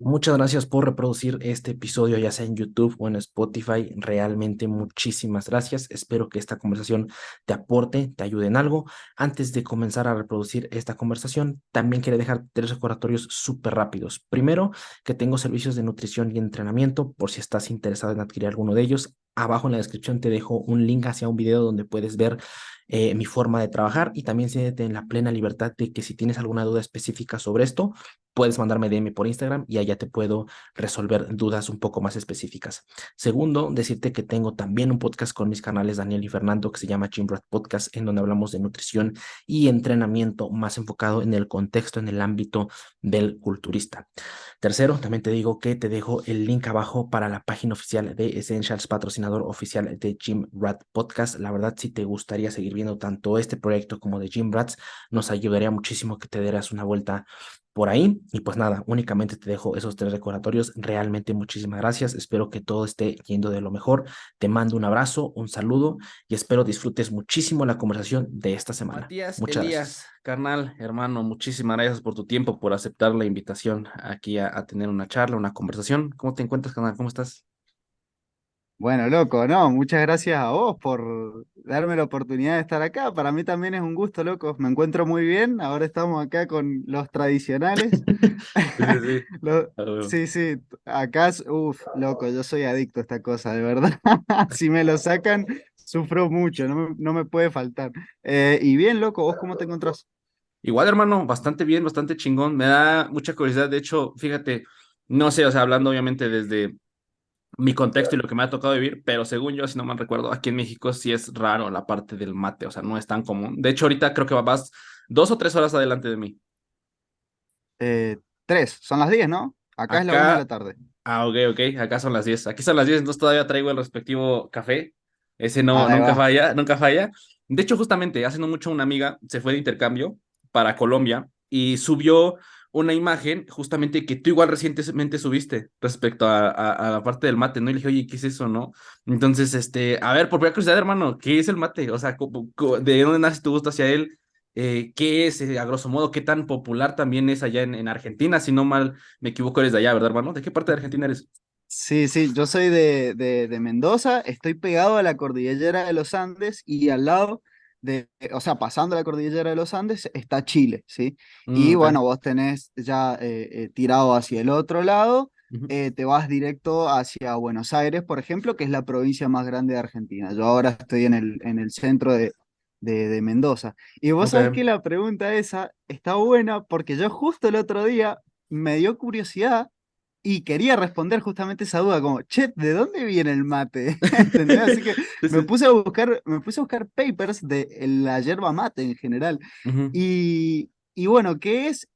Muchas gracias por reproducir este episodio, ya sea en YouTube o en Spotify. Realmente muchísimas gracias. Espero que esta conversación te aporte, te ayude en algo. Antes de comenzar a reproducir esta conversación, también quería dejar tres recordatorios súper rápidos. Primero, que tengo servicios de nutrición y entrenamiento por si estás interesado en adquirir alguno de ellos. Abajo en la descripción te dejo un link hacia un video donde puedes ver mi forma de trabajar y también siéntete en la plena libertad de que si tienes alguna duda específica sobre esto, puedes mandarme DM por Instagram y allá te puedo resolver dudas un poco más específicas. Segundo, decirte que tengo también un podcast con mis canales Daniel y Fernando que se llama Gym Rat Podcast, en donde hablamos de nutrición y entrenamiento más enfocado en el contexto, en el ámbito del culturista. Tercero, también te digo que te dejo el link abajo para la página oficial de Essentials, patrocinador oficial de Gym Rat Podcast. La verdad, si te gustaría seguir viendo tanto este proyecto como de Gym Rats, nos ayudaría muchísimo que te dieras una vuelta por ahí. Y pues nada, únicamente te dejo esos tres recordatorios. Realmente muchísimas gracias. Espero que todo esté yendo de lo mejor. Te mando un abrazo, un saludo y espero disfrutes muchísimo la conversación de esta semana. Matías, Muchas Elías, gracias. carnal, hermano, muchísimas gracias por tu tiempo, por aceptar la invitación aquí a tener una charla, una conversación. ¿Cómo te encuentras, carnal? ¿Cómo estás? Bueno, loco, no, muchas gracias a vos por darme la oportunidad de estar acá. Para mí también es un gusto, loco. Me encuentro muy bien. Ahora estamos acá con los tradicionales. Sí, sí, sí. Lo- A huevo. sí, sí, acá, uff, loco, yo soy adicto a esta cosa, de verdad. Si me lo sacan, sufro mucho, no me puede faltar. Y bien, loco, ¿vos cómo te encontrás? Igual, hermano, bastante bien, bastante chingón. Me da mucha curiosidad. De hecho, fíjate, no sé, o sea, hablando obviamente desde mi contexto y lo que me ha tocado vivir, pero según yo, si no mal recuerdo, aquí en México sí es raro la parte del mate, o sea, no es tan común. De hecho, ahorita creo que vas 2 o 3 horas adelante de mí. Tres, son las 10, ¿no? Acá es la 1 de la Acá, tarde. ok, ok, acá son las 10. Aquí son las 10, entonces todavía traigo el respectivo café. Ese no, Ahí nunca va. falla, nunca falla. De hecho, justamente, hace no mucho una amiga se fue de intercambio para Colombia y subió una imagen justamente que tú igual recientemente subiste respecto a la parte del mate, ¿no? Y le dije, oye, ¿qué es eso, no? Entonces, a ver, por primera curiosidad, hermano, ¿qué es el mate? O sea, ¿de dónde nace tu gusto hacia él? ¿Qué es, a grosso modo, qué tan popular también es allá en Argentina? Si no mal me equivoco, eres de allá, ¿verdad, hermano? ¿De qué parte de Argentina eres? Sí, sí, yo soy de Mendoza, estoy pegado a la cordillera de los Andes y al lado o sea, pasando la cordillera de los Andes está Chile, ¿sí? Y Ok. bueno, vos tenés ya tirado hacia el otro lado, Ujú. te vas directo hacia Buenos Aires, por ejemplo, que es la provincia más grande de Argentina. Yo ahora estoy en el centro de Mendoza. Y vos sabés Ok. que la pregunta esa está buena porque yo justo el otro día me dio curiosidad y quería responder justamente esa duda, como, che, ¿de dónde viene el mate? ¿Entendés? Así que Sí, sí. me puse a buscar papers de la yerba mate en general. Ujú, Y bueno, ¿qué es?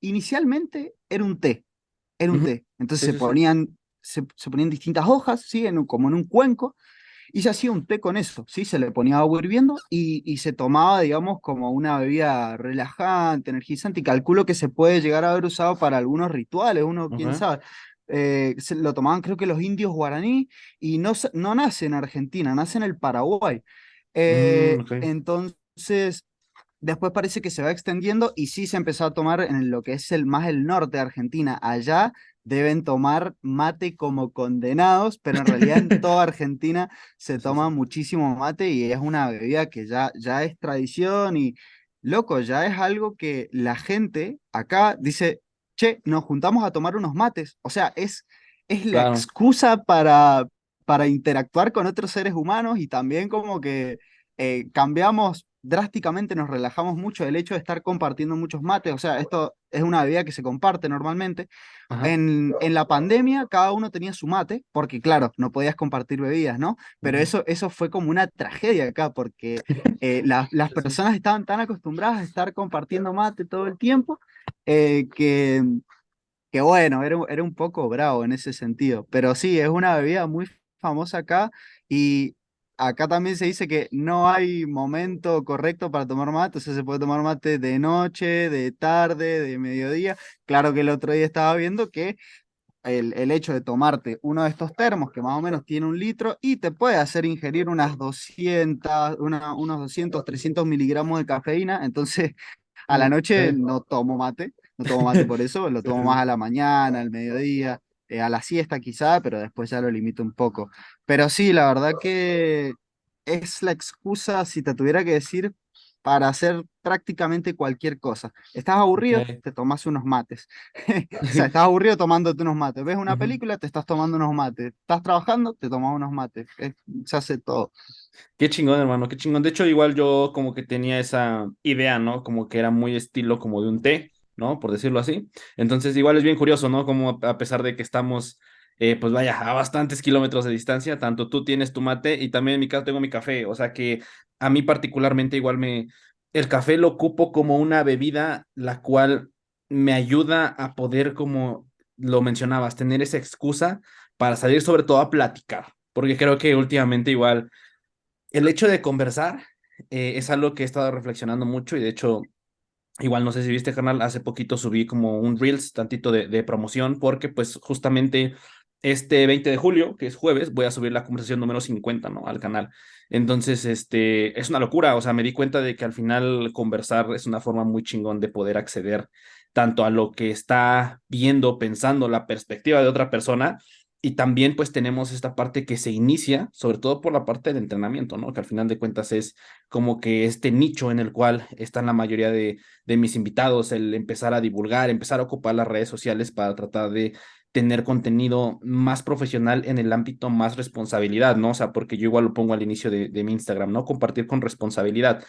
Inicialmente era un ujú. té. Entonces Sí, sí, sí. se ponían distintas hojas, ¿sí? Como en un cuenco, y se hacía un té con eso, ¿sí? Se le ponía agua hirviendo y se tomaba, digamos, como una bebida relajante, energizante, y calculo que se puede llegar a haber usado para algunos rituales, uno quién Ok. sabe. Lo tomaban creo que los indios guaraní y no nace en Argentina, nace en el Paraguay. Ok. Entonces, después parece que se va extendiendo y sí se empezó a tomar en lo que es más el norte de Argentina. Allá deben tomar mate como condenados, pero en realidad en toda Argentina se Sí, toma sí. muchísimo mate y es una bebida que ya es tradición y, loco, ya es algo que la gente acá dice, che, nos juntamos a tomar unos mates. O sea, es la Claro. excusa para interactuar con otros seres humanos y también como que cambiamos drásticamente, nos relajamos mucho del hecho de estar compartiendo muchos mates. O sea, esto es una bebida que se comparte normalmente. Ajá. En la pandemia cada uno tenía su mate, porque claro, no podías compartir bebidas, ¿no? Pero Ujú. eso fue como una tragedia acá, porque las Sí, sí. personas estaban tan acostumbradas a estar compartiendo mate todo el tiempo, eh, que, que bueno, era un poco bravo en ese sentido. Pero sí, es una bebida muy famosa acá y acá también se dice que no hay momento correcto para tomar mate, o sea, se puede tomar mate de noche, de tarde, de mediodía. Claro que el otro día estaba viendo que el hecho de tomarte uno de estos termos que más o menos tiene 1 litro y te puede hacer ingerir unos 200 300 miligramos de cafeína, entonces a la Ok. noche no tomo mate, no tomo mate por eso, lo tomo más a la mañana, al mediodía, a la siesta quizá, pero después ya lo limito un poco. Pero sí, la verdad que es la excusa, si te tuviera que decir, para hacer prácticamente cualquier cosa. ¿Estás aburrido? Ok. Te tomas unos mates. O sea, estás aburrido tomándote unos mates. ¿Ves una Ujú. película? Te estás tomando unos mates. ¿Estás trabajando? Te tomas unos mates. Se hace todo. Qué chingón, hermano, qué chingón. De hecho, igual yo como que tenía esa idea, ¿no? Como que era muy estilo como de un té, ¿no? Por decirlo así. Entonces, igual es bien curioso, ¿no? Como a pesar de que estamos, pues vaya, a bastantes kilómetros de distancia, tanto tú tienes tu mate y también en mi caso tengo mi café. O sea que a mí particularmente igual el café lo ocupo como una bebida la cual me ayuda a poder, como lo mencionabas, tener esa excusa para salir sobre todo a platicar. Porque creo que últimamente igual el hecho de conversar es algo que he estado reflexionando mucho y de hecho, igual no sé si viste, canal, hace poquito subí como un Reels tantito de promoción porque pues justamente este 20 de julio, que es jueves, voy a subir la conversación número 50, ¿no? Al canal. Entonces, es una locura, o sea, me di cuenta de que al final conversar es una forma muy chingón de poder acceder tanto a lo que está viendo, pensando, la perspectiva de otra persona. Y también pues tenemos esta parte que se inicia, sobre todo por la parte del entrenamiento, ¿no? Que al final de cuentas es como que este nicho en el cual están la mayoría de mis invitados, el empezar a divulgar, empezar a ocupar las redes sociales para tratar de tener contenido más profesional en el ámbito más responsabilidad, ¿no? O sea, porque yo igual lo pongo al inicio de mi Instagram, ¿no? Compartir con responsabilidad.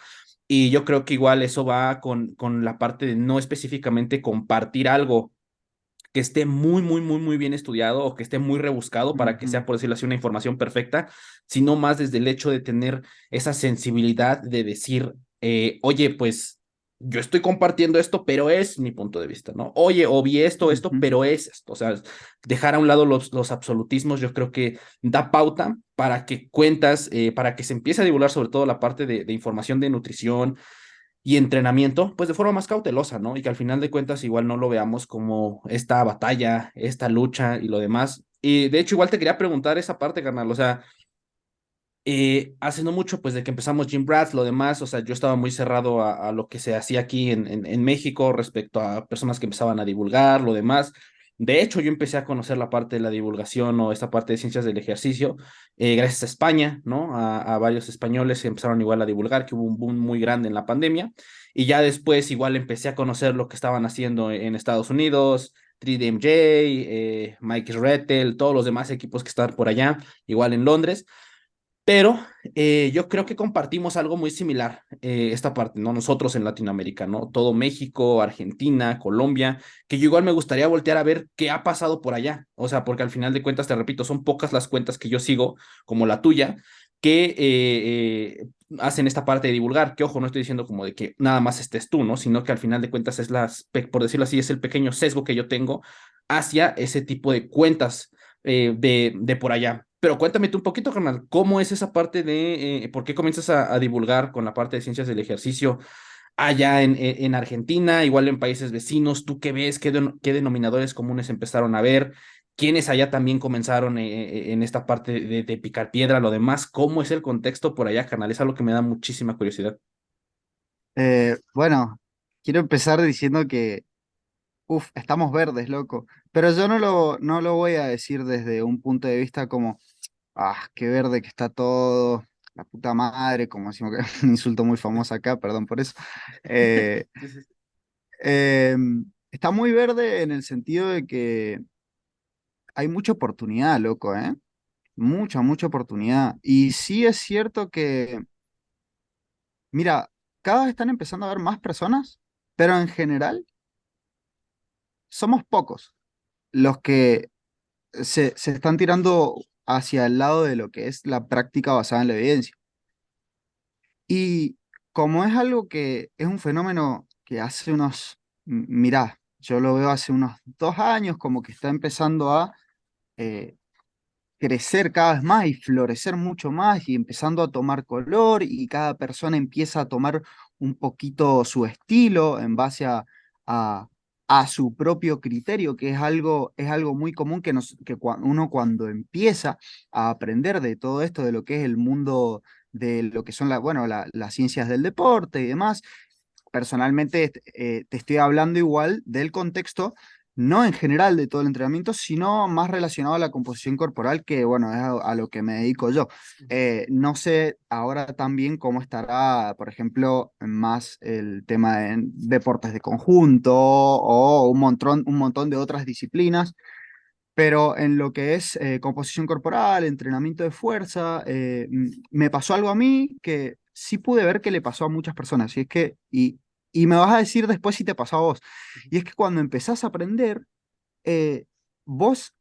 Y yo creo que igual eso va con la parte de no específicamente compartir algo que esté muy, muy, muy, muy bien estudiado o que esté muy rebuscado para que Ujú, sea, por decirlo así, una información perfecta, sino más desde el hecho de tener esa sensibilidad de decir, oye, pues yo estoy compartiendo esto, pero es mi punto de vista, ¿no? Oye, o vi esto, ujú. pero es esto. O sea, dejar a un lado los absolutismos, yo creo que da pauta para que cuentas, para que se empiece a divulgar sobre todo la parte de información de nutrición, y entrenamiento, pues de forma más cautelosa, ¿no? Y que al final de cuentas igual no lo veamos como esta batalla, esta lucha y lo demás. Y de hecho igual te quería preguntar esa parte, carnal, o sea, hace no mucho, pues de que empezamos Gym Rats, lo demás, o sea, yo estaba muy cerrado a lo que se hacía aquí en México respecto a personas que empezaban a divulgar, lo demás. De hecho, yo empecé a conocer la parte de la divulgación o esta parte de ciencias del ejercicio gracias a España, ¿no? A varios españoles que empezaron igual a divulgar, que hubo un boom muy grande en la pandemia. Y ya después igual empecé a conocer lo que estaban haciendo en Estados Unidos, 3DMJ, Mike Rettel, todos los demás equipos que están por allá, igual en Londres. Pero yo creo que compartimos algo muy similar, esta parte, ¿no? Nosotros en Latinoamérica, ¿no? Todo México, Argentina, Colombia, que yo igual me gustaría voltear a ver qué ha pasado por allá. O sea, porque al final de cuentas, te repito, son pocas las cuentas que yo sigo, como la tuya, que hacen esta parte de divulgar. Que ojo, no estoy diciendo como de que nada más estés tú, ¿no? Sino que al final de cuentas es por decirlo así, es el pequeño sesgo que yo tengo hacia ese tipo de cuentas de por allá. Pero cuéntame tú un poquito, carnal, ¿cómo es esa parte de por qué comienzas a divulgar con la parte de ciencias del ejercicio allá en Argentina, igual en países vecinos? ¿Tú qué ves? ¿Qué denominadores comunes empezaron a ver? ¿Quiénes allá también comenzaron en esta parte de picar piedra, lo demás? ¿Cómo es el contexto por allá, carnal? Es algo que me da muchísima curiosidad. Bueno, quiero empezar diciendo que, uff, estamos verdes, loco. Pero yo no lo voy a decir desde un punto de vista como, ah, qué verde que está todo, la puta madre, como decimos que es un insulto muy famoso acá, perdón por eso. Eh, Sí, sí, sí. Está muy verde en el sentido de que hay mucha oportunidad, loco, ¿eh? Mucha, mucha oportunidad. Y sí es cierto que, mira, cada vez están empezando a haber más personas, pero en general somos pocos los que se están tirando hacia el lado de lo que es la práctica basada en la evidencia. Y como es algo que es un fenómeno que hace mirá, yo lo veo hace unos 2 años, como que está empezando a eh, crecer cada vez más y florecer mucho más y empezando a tomar color y cada persona empieza a tomar un poquito su estilo en base a, a su propio criterio, que es algo muy común que uno cuando empieza a aprender de todo esto, de lo que es el mundo de lo que son bueno, las ciencias del deporte y demás, personalmente te estoy hablando igual del contexto, no en general de todo el entrenamiento, sino más relacionado a la composición corporal, que bueno, es a lo que me dedico yo. No sé ahora también cómo estará, por ejemplo, más el tema de deportes de conjunto o un montón de otras disciplinas. Pero en lo que es composición corporal, entrenamiento de fuerza, me pasó algo a mí que sí pude ver que le pasó a muchas personas. Y me vas a decir después si te pasó a vos. Y es que cuando empezás a aprender, vos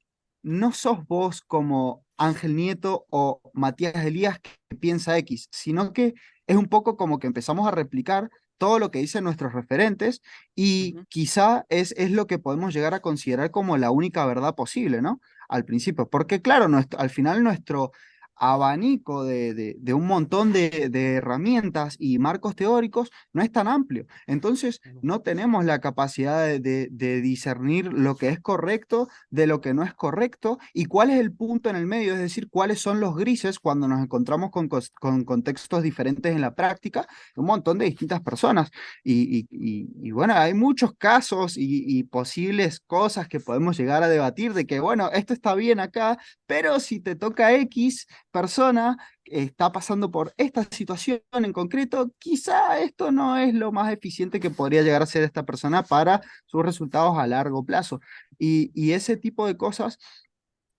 no sos vos como Ángel Nieto o Matías Elías que piensa X, sino que es un poco como que empezamos a replicar todo lo que dicen nuestros referentes y Ujú. quizá es lo que podemos llegar a considerar como la única verdad posible, ¿no? Al principio, porque claro, al final nuestro abanico de un montón de herramientas y marcos teóricos no es tan amplio. Entonces, no tenemos la capacidad de discernir lo que es correcto de lo que no es correcto y cuál es el punto en el medio, es decir, cuáles son los grises cuando nos encontramos con contextos diferentes en la práctica, un montón de distintas personas. Y bueno, hay muchos casos y posibles cosas que podemos llegar a debatir de que, bueno, esto está bien acá, pero si te toca X persona está pasando por esta situación en concreto, quizá esto no es lo más eficiente que podría llegar a ser esta persona para sus resultados a largo plazo. Y ese tipo de cosas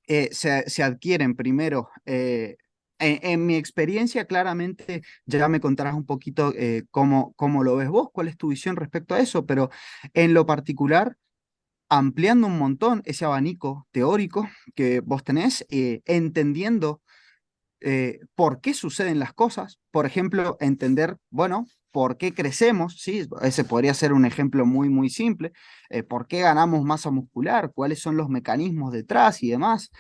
se adquieren primero. En mi experiencia, claramente, ya me contarás un poquito cómo lo ves vos, cuál es tu visión respecto a eso, pero en lo particular, ampliando un montón ese abanico teórico que vos tenés, entendiendo por qué suceden las cosas, por ejemplo, entender, bueno, por qué crecemos, ¿sí? Ese podría ser un ejemplo muy, muy simple, por qué ganamos masa muscular, cuáles son los mecanismos detrás y demás,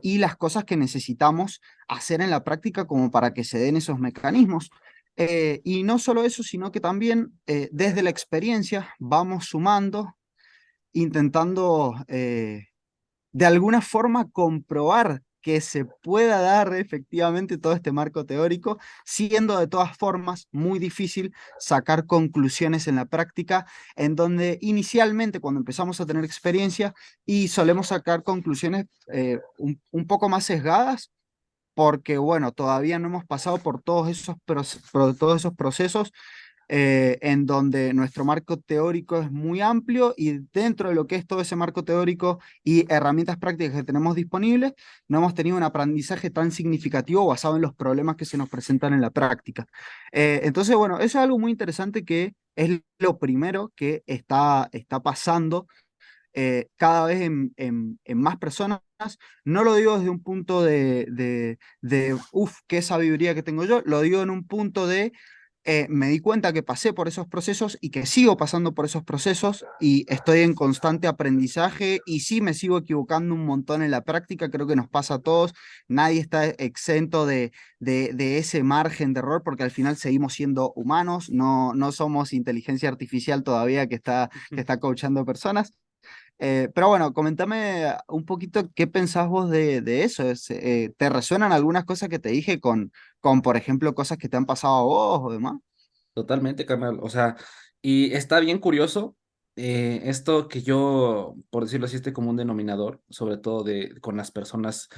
y las cosas que necesitamos hacer en la práctica como para que se den esos mecanismos. Y no solo eso, sino que también desde la experiencia vamos sumando, intentando de alguna forma comprobar que se pueda dar efectivamente todo este marco teórico, siendo de todas formas muy difícil sacar conclusiones en la práctica, en donde inicialmente cuando empezamos a tener experiencia y solemos sacar conclusiones un poco más sesgadas, porque bueno, todavía no hemos pasado por por todos esos procesos en donde nuestro marco teórico es muy amplio y dentro de lo que es todo ese marco teórico y herramientas prácticas que tenemos disponibles, no hemos tenido un aprendizaje tan significativo basado en los problemas que se nos presentan en la práctica. Entonces, bueno, eso es algo muy interesante que es lo primero que está pasando cada vez en más personas. No lo digo desde un punto uff, qué sabiduría que tengo yo, lo digo en un punto me di cuenta que pasé por esos procesos y que sigo pasando por esos procesos y estoy en constante aprendizaje y sí me sigo equivocando un montón en la práctica, creo que nos pasa a todos, nadie está exento de ese margen de error porque al final seguimos siendo humanos, no somos inteligencia artificial todavía que está coachando personas. Pero bueno, comentame un poquito qué pensás vos de eso. ¿Te resuenan algunas cosas que te dije con, por ejemplo, cosas que te han pasado a vos o demás? Totalmente, carnal. O sea, y está bien curioso esto que yo, por decirlo así, este común denominador, sobre todo con las personas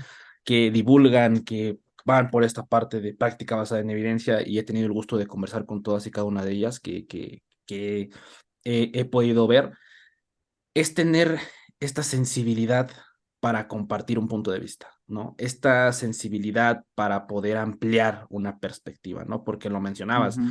que divulgan, que van por esta parte de práctica basada en evidencia, y he tenido el gusto de conversar con todas y cada una de ellas que he podido ver, es tener esta sensibilidad para compartir un punto de vista, ¿no? Esta sensibilidad para poder ampliar una perspectiva, ¿no? Porque lo mencionabas. Ujú.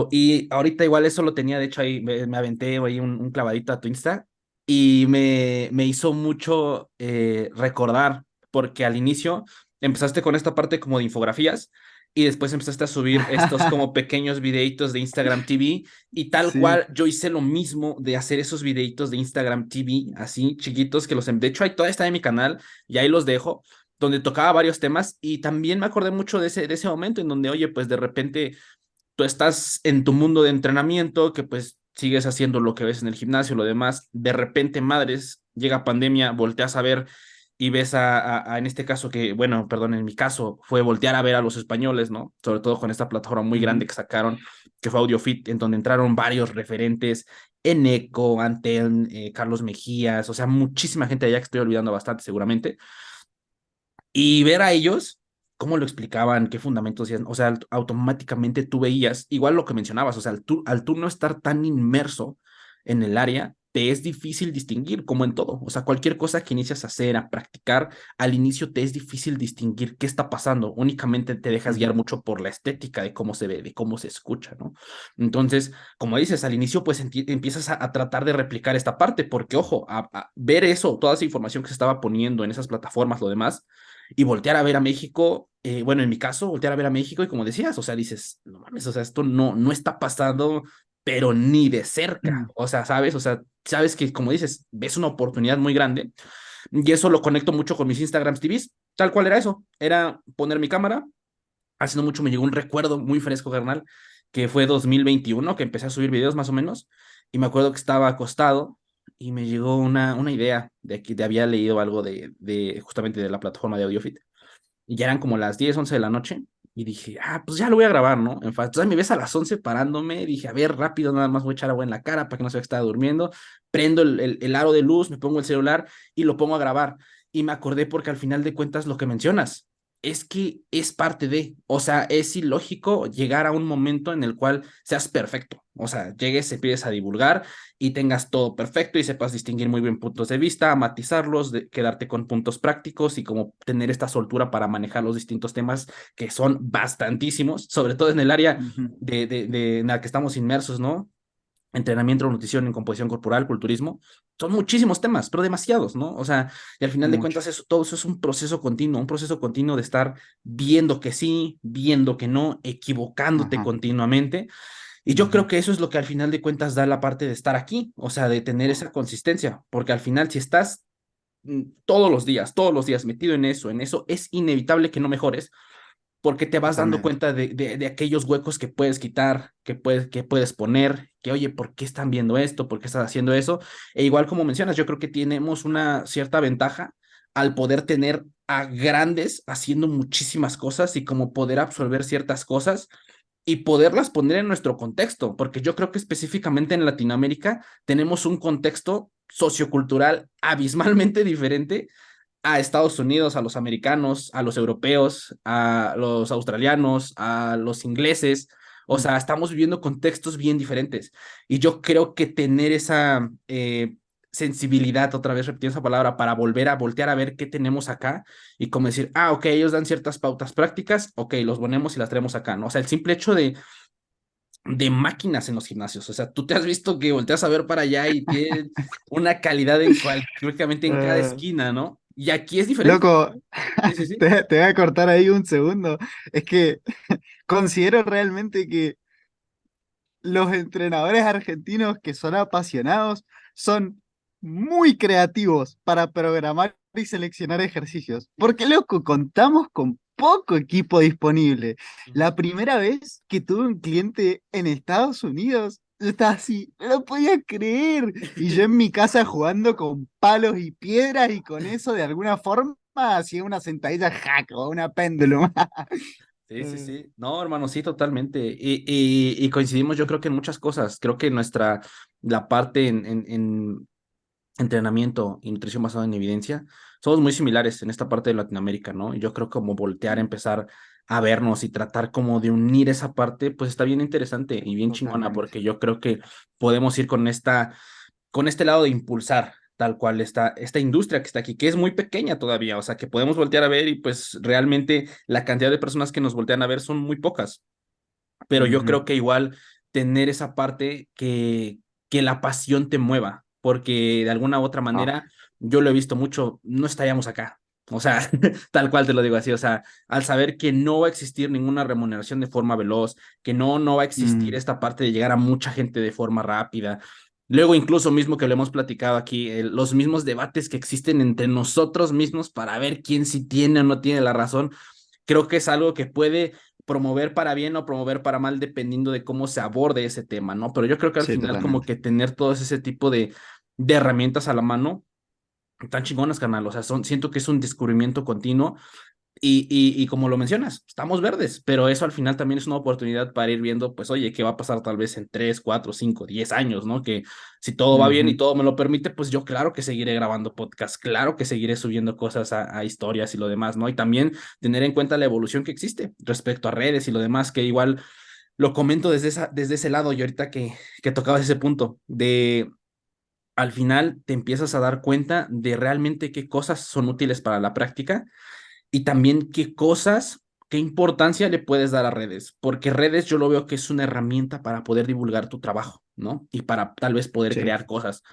Y ahorita igual eso lo tenía, de hecho ahí me aventé ahí un clavadito a tu Insta y me hizo mucho recordar, porque al inicio empezaste con esta parte como de infografías y después empezaste a subir estos como pequeños videitos de Instagram TV y tal Sí. cual yo hice lo mismo de hacer esos videitos de Instagram TV así chiquitos que de hecho ahí todavía está en mi canal y ahí los dejo donde tocaba varios temas y también me acordé mucho de ese momento en donde, oye, pues de repente tú estás en tu mundo de entrenamiento, que pues sigues haciendo lo que ves en el gimnasio, lo demás, de repente, madres, llega pandemia, volteas a ver y ves en este caso que, bueno, perdón, en mi caso fue voltear a ver a los españoles, ¿no? Sobre todo con esta plataforma muy grande Ujú. que sacaron, que fue AudioFit, en donde entraron varios referentes, Eneco, Antel, Carlos Mejías, o sea, muchísima gente allá que estoy olvidando bastante seguramente, y ver a ellos, cómo lo explicaban, qué fundamentos decían, o sea, automáticamente tú veías, igual lo que mencionabas, o sea, al tú no estar tan inmerso en el área, te es difícil distinguir, como en todo, o sea, cualquier cosa que inicias a hacer, a practicar, al inicio te es difícil distinguir qué está pasando, únicamente te dejas guiar Ujú. mucho por la estética de cómo se ve, de cómo se escucha, ¿no? Entonces, como dices, al inicio pues empiezas a tratar de replicar esta parte, porque ojo, a ver eso, toda esa información que se estaba poniendo en esas plataformas, lo demás, y voltear a ver a México, bueno, en mi caso, voltear a ver a México y como decías, o sea, dices, no mames, o sea, esto no está pasando, pero ni de cerca, o sea, ¿sabes? O sea, sabes que, como dices, ves una oportunidad muy grande y eso lo conecto mucho con mis Instagram TVs, tal cual era eso, era poner mi cámara, hace no mucho me llegó un recuerdo muy fresco, carnal, que fue 2021, que empecé a subir videos más o menos, y me acuerdo que estaba acostado y me llegó una idea de que había leído algo de justamente de la plataforma de AudioFit, y ya eran como las 10 11 de la noche, y dije, pues ya lo voy a grabar, ¿no? Entonces me ves a las 11 parándome, dije, a ver, rápido, nada más voy a echar agua en la cara para que no se vea que estaba durmiendo, prendo el aro de luz, me pongo el celular y lo pongo a grabar. Y me acordé porque al final de cuentas lo que mencionas es que es parte de, o sea, es ilógico llegar a un momento en el cual seas perfecto, o sea, llegues, empieces a divulgar y tengas todo perfecto y sepas distinguir muy bien puntos de vista, matizarlos, quedarte con puntos prácticos y como tener esta soltura para manejar los distintos temas que son bastantísimos, sobre todo en el área Ujú. en la que estamos inmersos, ¿no? Entrenamiento, nutrición en composición corporal, culturismo, son muchísimos temas, pero demasiados, ¿no? O sea, y al final de Mucho. cuentas todo eso es un proceso continuo de estar viendo que sí, viendo que no, equivocándote Ajá. continuamente. Y yo creo Ujú. que eso es lo que al final de cuentas da la parte de estar aquí, o sea, de tener esa consistencia, porque al final si estás todos los días metido en eso, es inevitable que no mejores, porque te vas dando Totalmente. cuenta de aquellos huecos que puedes quitar, que puedes poner, que oye, ¿por qué están viendo esto? ¿Por qué estás haciendo eso? E igual como mencionas, yo creo que tenemos una cierta ventaja al poder tener a grandes haciendo muchísimas cosas y como poder absorber ciertas cosas y poderlas poner en nuestro contexto, porque yo creo que específicamente en Latinoamérica tenemos un contexto sociocultural abismalmente diferente a Estados Unidos, a los americanos, a los europeos, a los australianos, a los ingleses. O Mm. sea, estamos viviendo contextos bien diferentes. Y yo creo que tener esa sensibilidad, otra vez repitiendo esa palabra, para volver a voltear a ver qué tenemos acá y como decir, ok, ellos dan ciertas pautas prácticas, ok, los ponemos y las traemos acá, ¿no? O sea, el simple hecho de máquinas en los gimnasios. O sea, tú te has visto que volteas a ver para allá y tienen una calidad prácticamente en cada Eh, esquina, ¿no? Y aquí es diferente. Loco, Sí, sí, sí. te voy a cortar ahí un segundo. Es que considero realmente que los entrenadores argentinos que son apasionados son muy creativos para programar y seleccionar ejercicios. Porque, loco, contamos con poco equipo disponible. Ujú. La primera vez que tuve un cliente en Estados Unidos, yo estaba así, no lo podía creer. Y yo en mi casa jugando con palos y piedras y con eso de alguna forma hacía una sentadilla hack o una péndulo. Sí, sí, sí. No, hermano, sí, totalmente. Y coincidimos, yo creo que en muchas cosas. Creo que la parte en entrenamiento y nutrición basada en evidencia, somos muy similares en esta parte de Latinoamérica, ¿no? Y yo creo que como voltear, empezar a vernos y tratar como de unir esa parte, pues está bien interesante y bien chingona, Totalmente. porque yo creo que podemos ir con este lado de impulsar tal cual esta industria que está aquí, que es muy pequeña todavía, o sea, que podemos voltear a ver y pues realmente la cantidad de personas que nos voltean a ver son muy pocas, pero yo Ujú. creo que igual tener esa parte que la pasión te mueva, porque de alguna u otra Ah. manera, yo lo he visto mucho, no estaríamos acá. O sea, tal cual te lo digo así, o sea, al saber que no va a existir ninguna remuneración de forma veloz, que no va a existir Mm. esta parte de llegar a mucha gente de forma rápida. Luego, incluso mismo que lo hemos platicado aquí, los mismos debates que existen entre nosotros mismos para ver quién sí tiene o no tiene la razón, creo que es algo que puede promover para bien o promover para mal dependiendo de cómo se aborde ese tema, ¿no? Pero yo creo que al Sí, final como totalmente. que tener todo ese tipo de herramientas a la mano tan chingonas, carnal. O sea, siento que es un descubrimiento continuo y como lo mencionas, estamos verdes, pero eso al final también es una oportunidad para ir viendo, pues, oye, ¿qué va a pasar tal vez en 3, 4, 5, 10 años, ¿no? Que si todo va bien y Ujú. todo me lo permite, pues yo claro que seguiré grabando podcast, claro que seguiré subiendo cosas a historias y lo demás, ¿no? Y también tener en cuenta la evolución que existe respecto a redes y lo demás, que igual lo comento desde ese lado y ahorita que tocabas ese punto de al final te empiezas a dar cuenta de realmente qué cosas son útiles para la práctica y también qué cosas, qué importancia le puedes dar a redes, porque redes yo lo veo que es una herramienta para poder divulgar tu trabajo, ¿no? Y para tal vez poder Sí. crear cosas,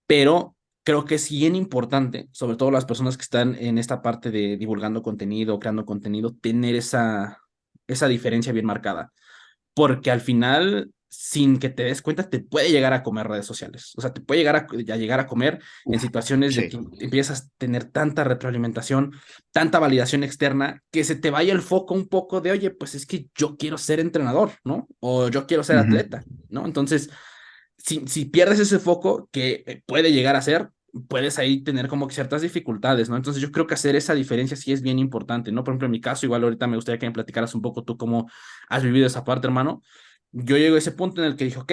pero creo que es bien importante, sobre todo las personas que están en esta parte de divulgando contenido, creando contenido, tener esa diferencia bien marcada porque al final, sin que te des cuenta, te puede llegar a comer redes sociales. O sea, te puede llegar a comer en Uf, situaciones de sí. que empiezas a tener tanta retroalimentación, tanta validación externa, que se te vaya el foco un poco de, oye, pues es que yo quiero ser entrenador, ¿no? O yo quiero ser Ujú, atleta, ¿no? Entonces, si pierdes ese foco que puede llegar a ser, puedes ahí tener como que ciertas dificultades, ¿no? Entonces yo creo que hacer esa diferencia sí es bien importante, ¿no? Por ejemplo, en mi caso, igual ahorita me gustaría que me platicaras un poco tú cómo has vivido esa parte, hermano. Yo llego a ese punto en el que dije, ok,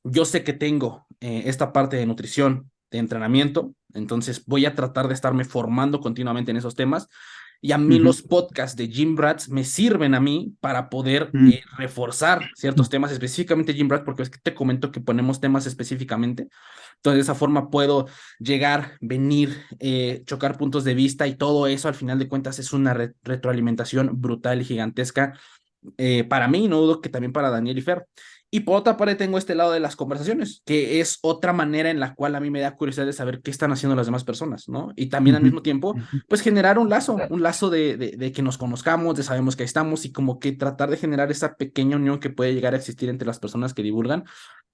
yo sé que tengo esta parte de nutrición, de entrenamiento, entonces voy a tratar de estarme formando continuamente en esos temas. Y a mí ujú, los podcasts de Jim Brats me sirven a mí para poder mm, reforzar ciertos temas, específicamente Jim Brats, porque es que te comento que ponemos temas específicamente. Entonces, de esa forma puedo llegar, venir, chocar puntos de vista y todo eso, al final de cuentas, es una retroalimentación brutal y gigantesca para mí, no dudo que también para Daniel y Fer. Y por otra parte tengo este lado de las conversaciones, que es otra manera en la cual a mí me da curiosidad de saber qué están haciendo las demás personas, ¿no? Y también al ujú, mismo tiempo, ujú, pues generar un lazo de que nos conozcamos, de sabemos que ahí estamos y como que tratar de generar esa pequeña unión que puede llegar a existir entre las personas que divulgan.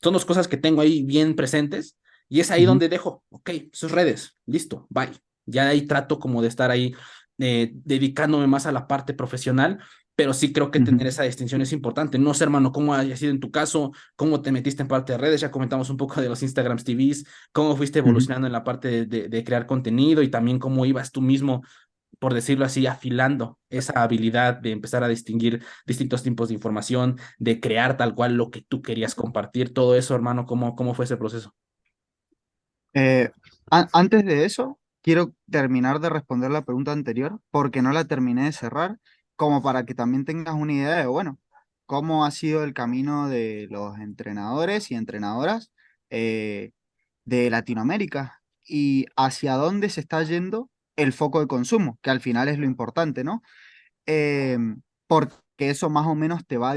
Son dos cosas que tengo ahí bien presentes y es ahí ujú, donde dejo, ok, sus redes, listo, bye. Ya ahí trato como de estar ahí dedicándome más a la parte profesional pero sí creo que ujú, tener esa distinción es importante. No sé, hermano, cómo haya sido en tu caso, cómo te metiste en parte de redes, ya comentamos un poco de los Instagrams TVs, cómo fuiste ujú. evolucionando en la parte de crear contenido y también cómo ibas tú mismo, por decirlo así, afilando esa habilidad de empezar a distinguir distintos tipos de información, de crear tal cual lo que tú querías compartir, todo eso, hermano, cómo fue ese proceso? Eh, Antes de eso, quiero terminar de responder la pregunta anterior porque no la terminé de cerrar, como para que también tengas una idea de, bueno, cómo ha sido el camino de los entrenadores y entrenadoras eh, de Latinoamérica y hacia dónde se está yendo el foco de consumo, que al final es lo importante, ¿no? Porque eso más o menos te va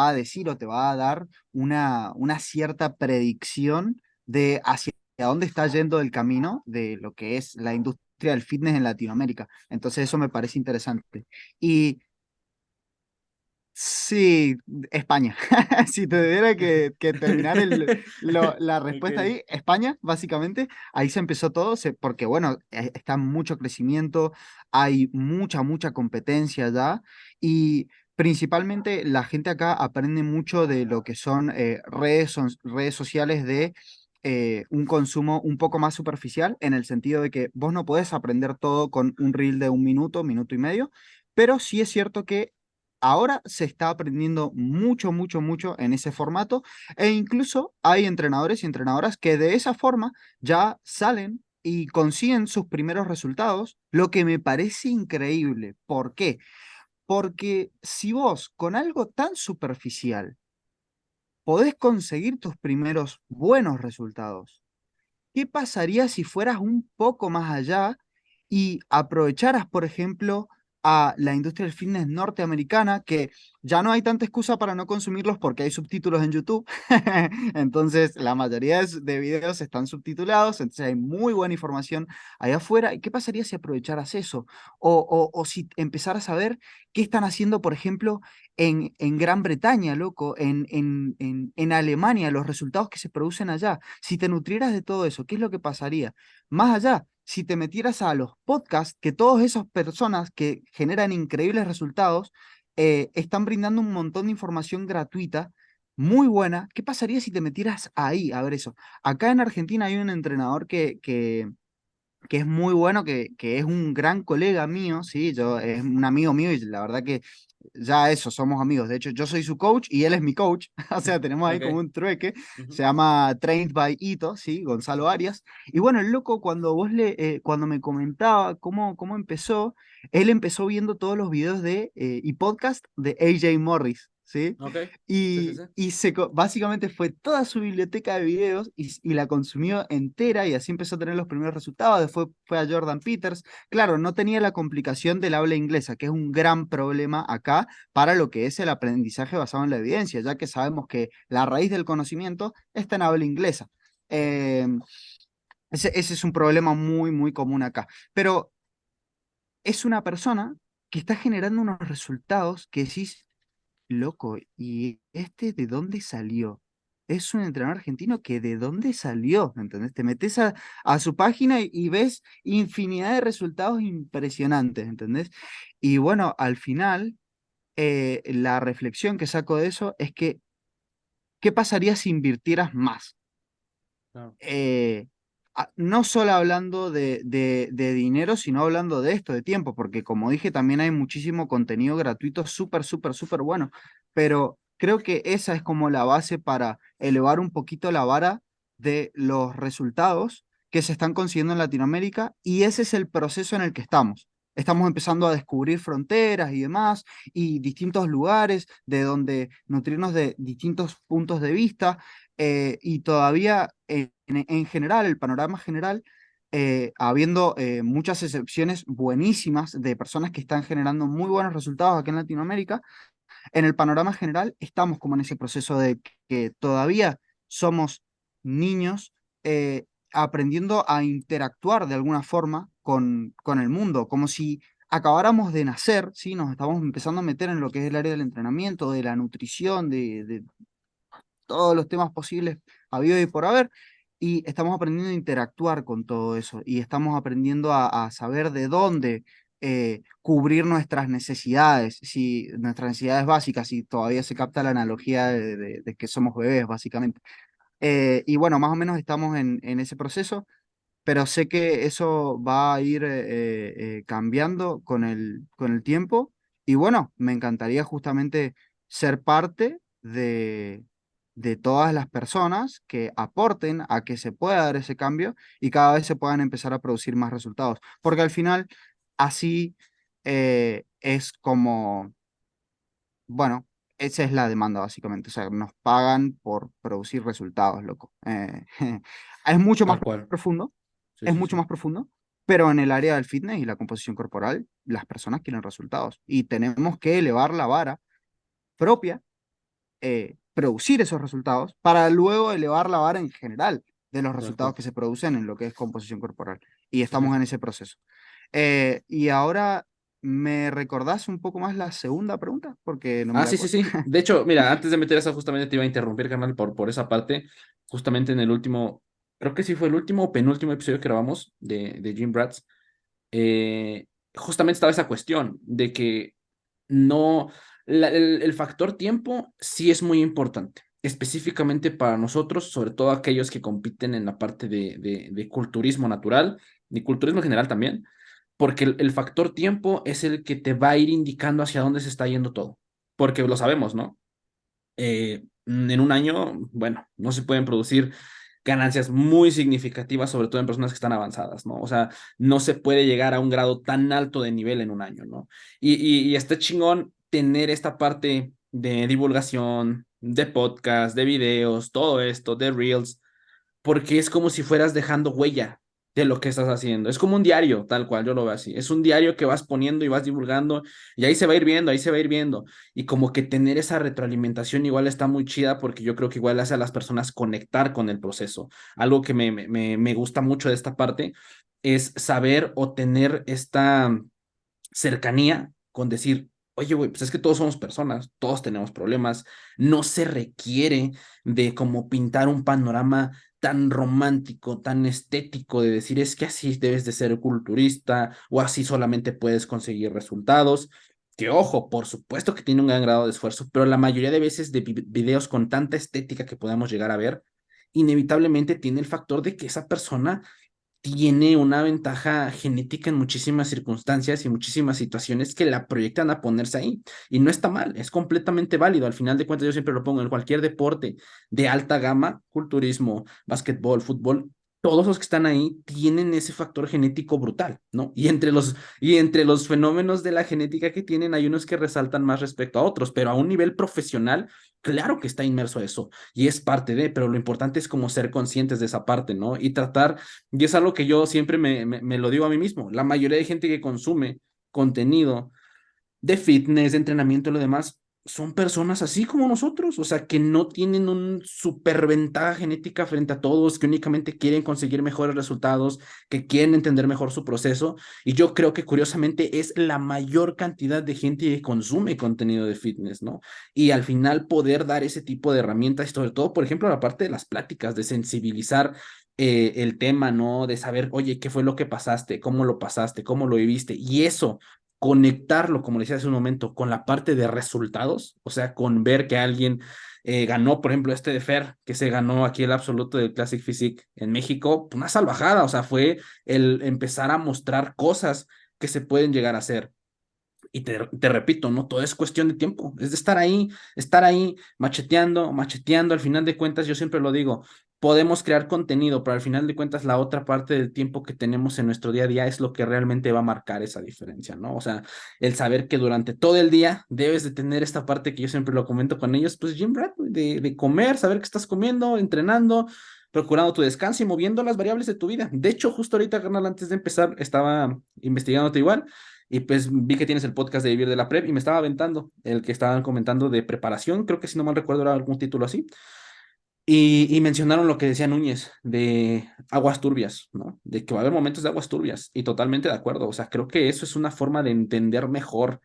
a decir o te va a dar una cierta predicción de hacia dónde está yendo el camino de lo que es la industria del fitness en Latinoamérica. Entonces eso me parece interesante. Y sí, España. Si tuviera que terminar la respuesta Ok. ahí, España, básicamente, ahí se empezó todo, porque bueno, está mucho crecimiento, hay mucha competencia ya, y principalmente la gente acá aprende mucho de lo que son redes sociales de un consumo un poco más superficial, en el sentido de que vos no podés aprender todo con un reel de un minuto, minuto y medio, pero sí es cierto que ahora se está aprendiendo mucho en ese formato e incluso hay entrenadores y entrenadoras que de esa forma ya salen y consiguen sus primeros resultados, lo que me parece increíble. ¿Por qué? Porque si vos con algo tan superficial podés conseguir tus primeros buenos resultados, ¿qué pasaría si fueras un poco más allá y aprovecharas, por ejemplo, a la industria del fitness norteamericana, que ya no hay tanta excusa para no consumirlos porque hay subtítulos en YouTube? Entonces, la mayoría de videos están subtitulados, entonces hay muy buena información allá afuera. ¿Y qué pasaría si aprovecharas eso? O si empezaras a ver qué están haciendo, por ejemplo, en Gran Bretaña, loco, en Alemania, los resultados que se producen allá. Si te nutrieras de todo eso, ¿qué es lo que pasaría? Más allá, si te metieras a los podcasts, que todas esas personas que generan increíbles resultados están brindando un montón de información gratuita, muy buena, ¿qué pasaría si te metieras ahí a ver eso? Acá en Argentina hay un entrenador que que es muy bueno, que es un gran colega mío, ¿sí? Es un amigo mío y la verdad que ya eso, somos amigos. De hecho, yo soy su coach y él es mi coach. O sea, tenemos ahí como Ok. un trueque. Ujú. Se llama Trained by Ito, ¿sí? Gonzalo Arias. Y bueno, el loco, cuando me comentaba cómo empezó, él empezó viendo todos los videos y podcast de AJ Morris, ¿sí? Ok. Sí, sí, Y, sí. y básicamente fue toda su biblioteca de videos y la consumió entera y así empezó a tener los primeros resultados. Después fue a Jordan Peters. Claro, no tenía la complicación del habla inglesa, que es un gran problema acá para lo que es el aprendizaje basado en la evidencia, ya que sabemos que la raíz del conocimiento está en habla inglesa. Eh, ese es un problema muy, muy común acá. Pero es una persona que está generando unos resultados que decís, loco, ¿y este de dónde salió? Es un entrenador argentino que de dónde salió, ¿entendés? Te metes a su página y ves infinidad de resultados impresionantes, ¿entendés? Y bueno, al final, la reflexión que saco de eso es que, ¿qué pasaría si invirtieras más? Claro. eh, no solo hablando de dinero, sino hablando de esto, de tiempo, porque como dije, también hay muchísimo contenido gratuito súper, súper, súper bueno, pero creo que esa es como la base para elevar un poquito la vara de los resultados que se están consiguiendo en Latinoamérica y ese es el proceso en el que estamos. Estamos empezando a descubrir fronteras y demás, y distintos lugares de donde nutrirnos de distintos puntos de vista, y todavía en general, el panorama general, habiendo muchas excepciones buenísimas de personas que están generando muy buenos resultados aquí en Latinoamérica, en el panorama general estamos como en ese proceso de que todavía somos niños aprendiendo a interactuar de alguna forma con el mundo, como si acabáramos de nacer, ¿sí? Nos estamos empezando a meter en lo que es el área del entrenamiento, de la nutrición, de todos los temas posibles habido y por haber, y estamos aprendiendo a interactuar con todo eso, y estamos aprendiendo a saber de dónde cubrir nuestras necesidades, si nuestras necesidades básicas, si todavía se capta la analogía de que somos bebés, básicamente. Y bueno, más o menos estamos en ese proceso, pero sé que eso va a ir cambiando con el tiempo. Y bueno, me encantaría justamente ser parte de todas las personas que aporten a que se pueda dar ese cambio y cada vez se puedan empezar a producir más resultados. Porque al final, así es como, bueno, esa es la demanda básicamente. O sea, nos pagan por producir resultados, loco. Es mucho más Tal cual. profundo, Sí, es sí, mucho sí. más profundo, pero en el área del fitness y la composición corporal, las personas quieren resultados y tenemos que elevar la vara propia, producir esos resultados para luego elevar la vara en general de los Tal resultados cual. que se producen en lo que es composición corporal. Y Sí, sí, estamos sí. en ese proceso. Y ahora, ¿me recordás un poco más la segunda pregunta? Porque no me Ah, la sí, sí, acuerdo. sí. De hecho, mira, antes de meter esa, justamente te iba a interrumpir, carnal, por esa parte. Justamente en el último, creo que sí fue el último o penúltimo episodio que grabamos de Gym Rats. Justamente estaba esa cuestión de que no, el factor tiempo sí es muy importante, específicamente para nosotros, sobre todo aquellos que compiten en la parte de culturismo natural y culturismo en general también, porque el factor tiempo es el que te va a ir indicando hacia dónde se está yendo todo, porque lo sabemos, ¿no? En un año, bueno, no se pueden producir ganancias muy significativas, sobre todo en personas que están avanzadas, ¿no? O sea, no se puede llegar a un grado tan alto de nivel en un año, ¿no? Y está chingón tener esta parte de divulgación, de podcast, de videos, todo esto, de reels, porque es como si fueras dejando huella de lo que estás haciendo. Es como un diario, tal cual, yo lo veo así. Es un diario que vas poniendo y vas divulgando y ahí se va a ir viendo, ahí se va a ir viendo. Y como que tener esa retroalimentación igual está muy chida porque yo creo que igual hace a las personas conectar con el proceso. Algo que me gusta mucho de esta parte es saber o tener esta cercanía con decir, oye, güey, pues es que todos somos personas, todos tenemos problemas, no se requiere de como pintar un panorama tan romántico, tan estético, de decir, es que así debes de ser culturista o así solamente puedes conseguir resultados. Que ojo, por supuesto que tiene un gran grado de esfuerzo, pero la mayoría de veces de videos con tanta estética que podamos llegar a ver, inevitablemente tiene el factor de que esa persona tiene una ventaja genética en muchísimas circunstancias y muchísimas situaciones que la proyectan a ponerse ahí. Y no está mal, es completamente válido. Al final de cuentas, yo siempre lo pongo en cualquier deporte de alta gama, culturismo, básquetbol, fútbol. Todos los que están ahí tienen ese factor genético brutal, ¿no? Y entre los fenómenos de la genética que tienen, hay unos que resaltan más respecto a otros, pero a un nivel profesional, claro que está inmerso eso y es parte de, pero lo importante es como ser conscientes de esa parte, ¿no? Y tratar y es algo que yo siempre me lo digo a mí mismo. La mayoría de gente que consume contenido de fitness, de entrenamiento y lo demás, son personas así como nosotros, o sea, que no tienen un superventaja genética frente a todos, que únicamente quieren conseguir mejores resultados, que quieren entender mejor su proceso. Y yo creo que curiosamente es la mayor cantidad de gente que consume contenido de fitness, ¿no? Y al final poder dar ese tipo de herramientas, y sobre todo, por ejemplo, la parte de las pláticas, de sensibilizar el tema, ¿no? De saber, oye, ¿qué fue lo que pasaste? ¿Cómo lo pasaste? ¿Cómo lo viviste? Y eso conectarlo, como le decía hace un momento, con la parte de resultados, o sea, con ver que alguien ganó, por ejemplo, este de Fer, que se ganó aquí el absoluto del Classic Physique en México, una salvajada, o sea, fue el empezar a mostrar cosas que se pueden llegar a hacer. Y te repito, no todo es cuestión de tiempo, es de estar ahí, macheteando, macheteando. Al final de cuentas, yo siempre lo digo, podemos crear contenido, pero al final de cuentas, la otra parte del tiempo que tenemos en nuestro día a día es lo que realmente va a marcar esa diferencia, ¿no? O sea, el saber que durante todo el día debes de tener esta parte que yo siempre lo comento con ellos, pues Jim Rat, de comer, saber qué estás comiendo, entrenando, procurando tu descanso y moviendo las variables de tu vida. De hecho, justo ahorita, carnal, antes de empezar, estaba investigándote igual. Y pues vi que tienes el podcast de Vivir de la Prep y me estaba aventando el que estaban comentando de preparación, creo que si no mal recuerdo era algún título así. Y mencionaron lo que decía Núñez de aguas turbias, ¿no? De que va a haber momentos de aguas turbias y totalmente de acuerdo. O sea, creo que eso es una forma de entender mejor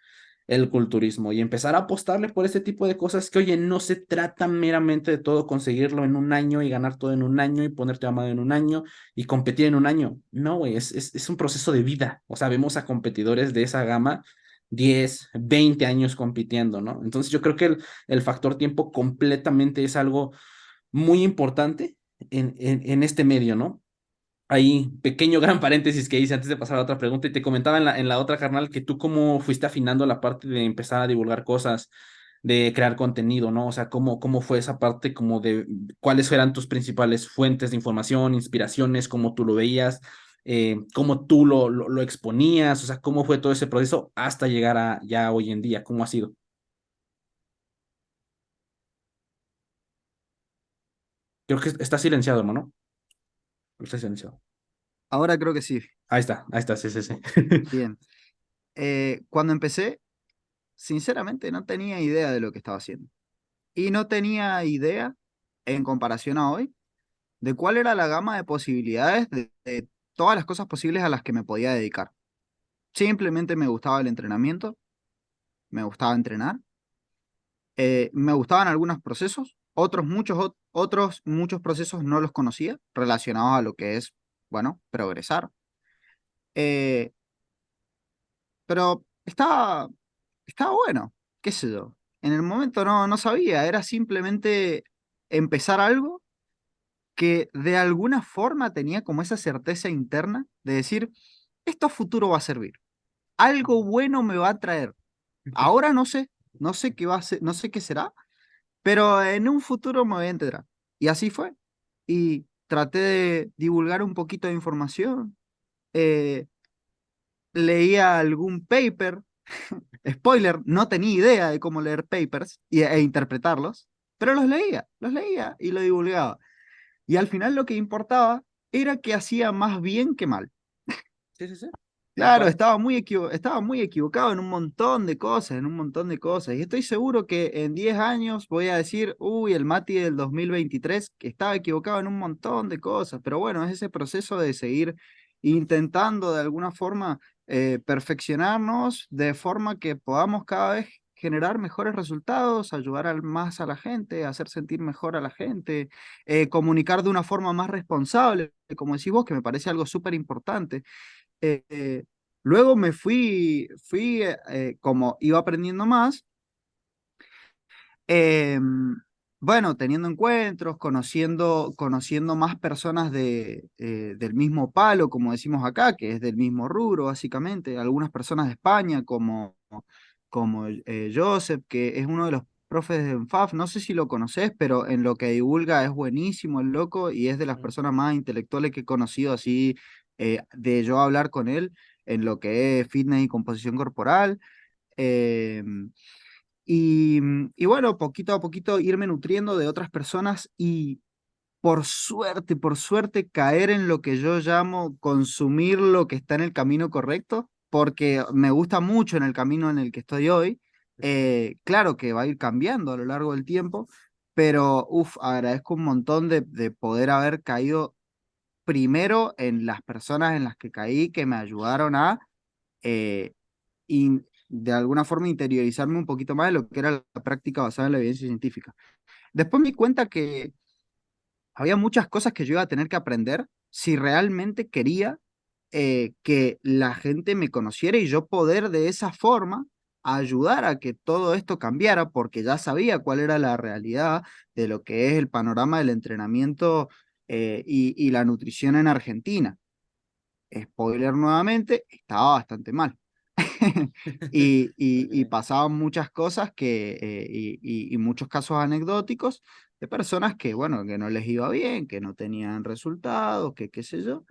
el culturismo y empezar a apostarle por este tipo de cosas que, oye, no se trata meramente de todo conseguirlo en un año y ganar todo en un año y ponerte amado en un año y competir en un año. No, güey, es un proceso de vida. O sea, vemos a competidores de esa gama 10 20 años compitiendo, ¿no? Entonces yo creo que el factor tiempo completamente es algo muy importante en este medio, ¿no? Ahí, pequeño gran paréntesis que hice antes de pasar a otra pregunta, y te comentaba en la otra, carnal, que tú cómo fuiste afinando la parte de empezar a divulgar cosas, de crear contenido, ¿no? O sea, cómo fue esa parte como de cuáles eran tus principales fuentes de información, inspiraciones, cómo tú lo veías, cómo tú lo exponías, o sea, cómo fue todo ese proceso hasta llegar a ya hoy en día, cómo ha sido. Creo que está silenciado, hermano. Está silenciado. Ahora creo que sí. Ahí está, sí, sí, sí. Bien. Cuando empecé, sinceramente no tenía idea de lo que estaba haciendo. Y no tenía idea, en comparación a hoy, de cuál era la gama de posibilidades de todas las cosas posibles a las que me podía dedicar. Simplemente me gustaba el entrenamiento, me gustaba entrenar, me gustaban algunos procesos, otros muchos procesos no los conocía relacionados a lo que es, bueno, progresar. Eh, pero estaba bueno, qué sé yo. En el momento no sabía, era simplemente empezar algo que de alguna forma tenía como esa certeza interna de decir, esto a futuro va a servir, algo bueno me va a traer. Ahora no sé qué va a ser, no sé qué será, pero en un futuro me voy a enterar. Y así fue. Y traté de divulgar un poquito de información, eh, leía algún paper. Spoiler, no tenía idea de cómo leer papers e interpretarlos, pero los leía y lo divulgaba. Y al final lo que importaba era que hacía más bien que mal. Sí, sí, sí, tal Claro, cual. estaba muy equivocado en un montón de cosas, en un montón de cosas. Y estoy seguro que en 10 años voy a decir, uy, el Mati del 2023 que estaba equivocado en un montón de cosas. Pero bueno, es ese proceso de seguir intentando de alguna forma perfeccionarnos de forma que podamos cada vez generar mejores resultados, ayudar más a la gente, hacer sentir mejor a la gente, comunicar de una forma más responsable, como decís vos, que me parece algo súper importante. eh, Luego como iba aprendiendo más, eh, bueno, teniendo encuentros, conociendo más personas del mismo palo, como decimos acá, que es del mismo rubro, básicamente. Algunas personas de España, como Joseph, que es uno de los profes de ENFAF. No sé si lo conoces, pero en lo que divulga es buenísimo el loco y es de las personas más intelectuales que he conocido, así, de yo hablar con él en lo que es fitness y composición corporal. em, y bueno, poquito a poquito irme nutriendo de otras personas y por suerte, caer en lo que yo llamo consumir lo que está en el camino correcto, porque me gusta mucho en el camino en el que estoy hoy. Claro que va a ir cambiando a lo largo del tiempo, pero agradezco un montón de poder haber caído primero en las personas en las que caí, que me ayudaron a eh, de alguna forma interiorizarme un poquito más de lo que era la práctica basada en la evidencia científica. Después me di cuenta que había muchas cosas que yo iba a tener que aprender si realmente quería que la gente me conociera y yo poder de esa forma ayudar a que todo esto cambiara, porque ya sabía cuál era la realidad de lo que es el panorama del entrenamiento y la nutrición en Argentina. Spoiler nuevamente, estaba bastante mal. Y pasaban muchas cosas y muchos casos anecdóticos de personas que, bueno, que no les iba bien, que no tenían resultados, que qué sé yo.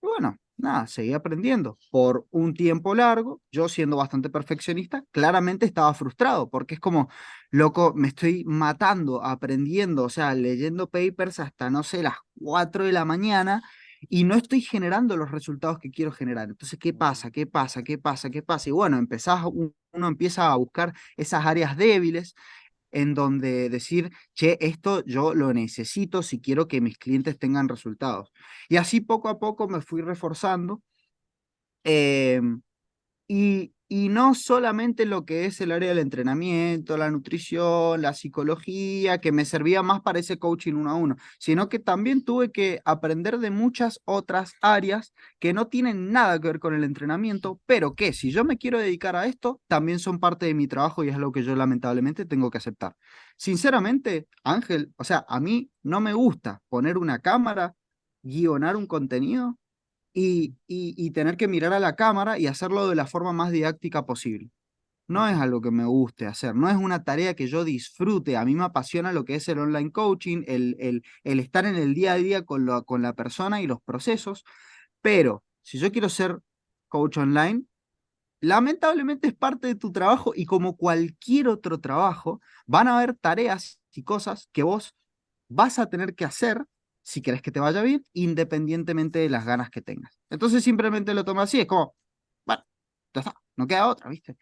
Y bueno, nada, seguí aprendiendo. Por un tiempo largo, yo siendo bastante perfeccionista, claramente estaba frustrado, porque es como, loco, me estoy matando, aprendiendo, o sea, leyendo papers hasta, no sé, las 4 de la mañana y no estoy generando los resultados que quiero generar. Entonces, ¿qué pasa? ¿Qué pasa? ¿Qué pasa? ¿Qué pasa? Y bueno, uno empieza a buscar esas áreas débiles en donde decir, che, esto yo lo necesito si quiero que mis clientes tengan resultados. Y así poco a poco me fui reforzando. em, y no solamente lo que es el área del entrenamiento, la nutrición, la psicología, que me servía más para ese coaching uno a uno, sino que también tuve que aprender de muchas otras áreas que no tienen nada que ver con el entrenamiento, pero que si yo me quiero dedicar a esto, también son parte de mi trabajo y es lo que yo lamentablemente tengo que aceptar. Sinceramente, Ángel, o sea, a mí no me gusta poner una cámara, guionar un contenido y tener que mirar a la cámara y hacerlo de la forma más didáctica posible. No es algo que me guste hacer, no es una tarea que yo disfrute. A mí me apasiona lo que es el online coaching, el estar en el día a día con la persona y los procesos, pero si yo quiero ser coach online, lamentablemente es parte de tu trabajo y como cualquier otro trabajo, van a haber tareas y cosas que vos vas a tener que hacer si querés que te vaya bien, independientemente de las ganas que tengas. Entonces simplemente lo tomo así, es como, bueno, ya está, no queda otra, ¿viste?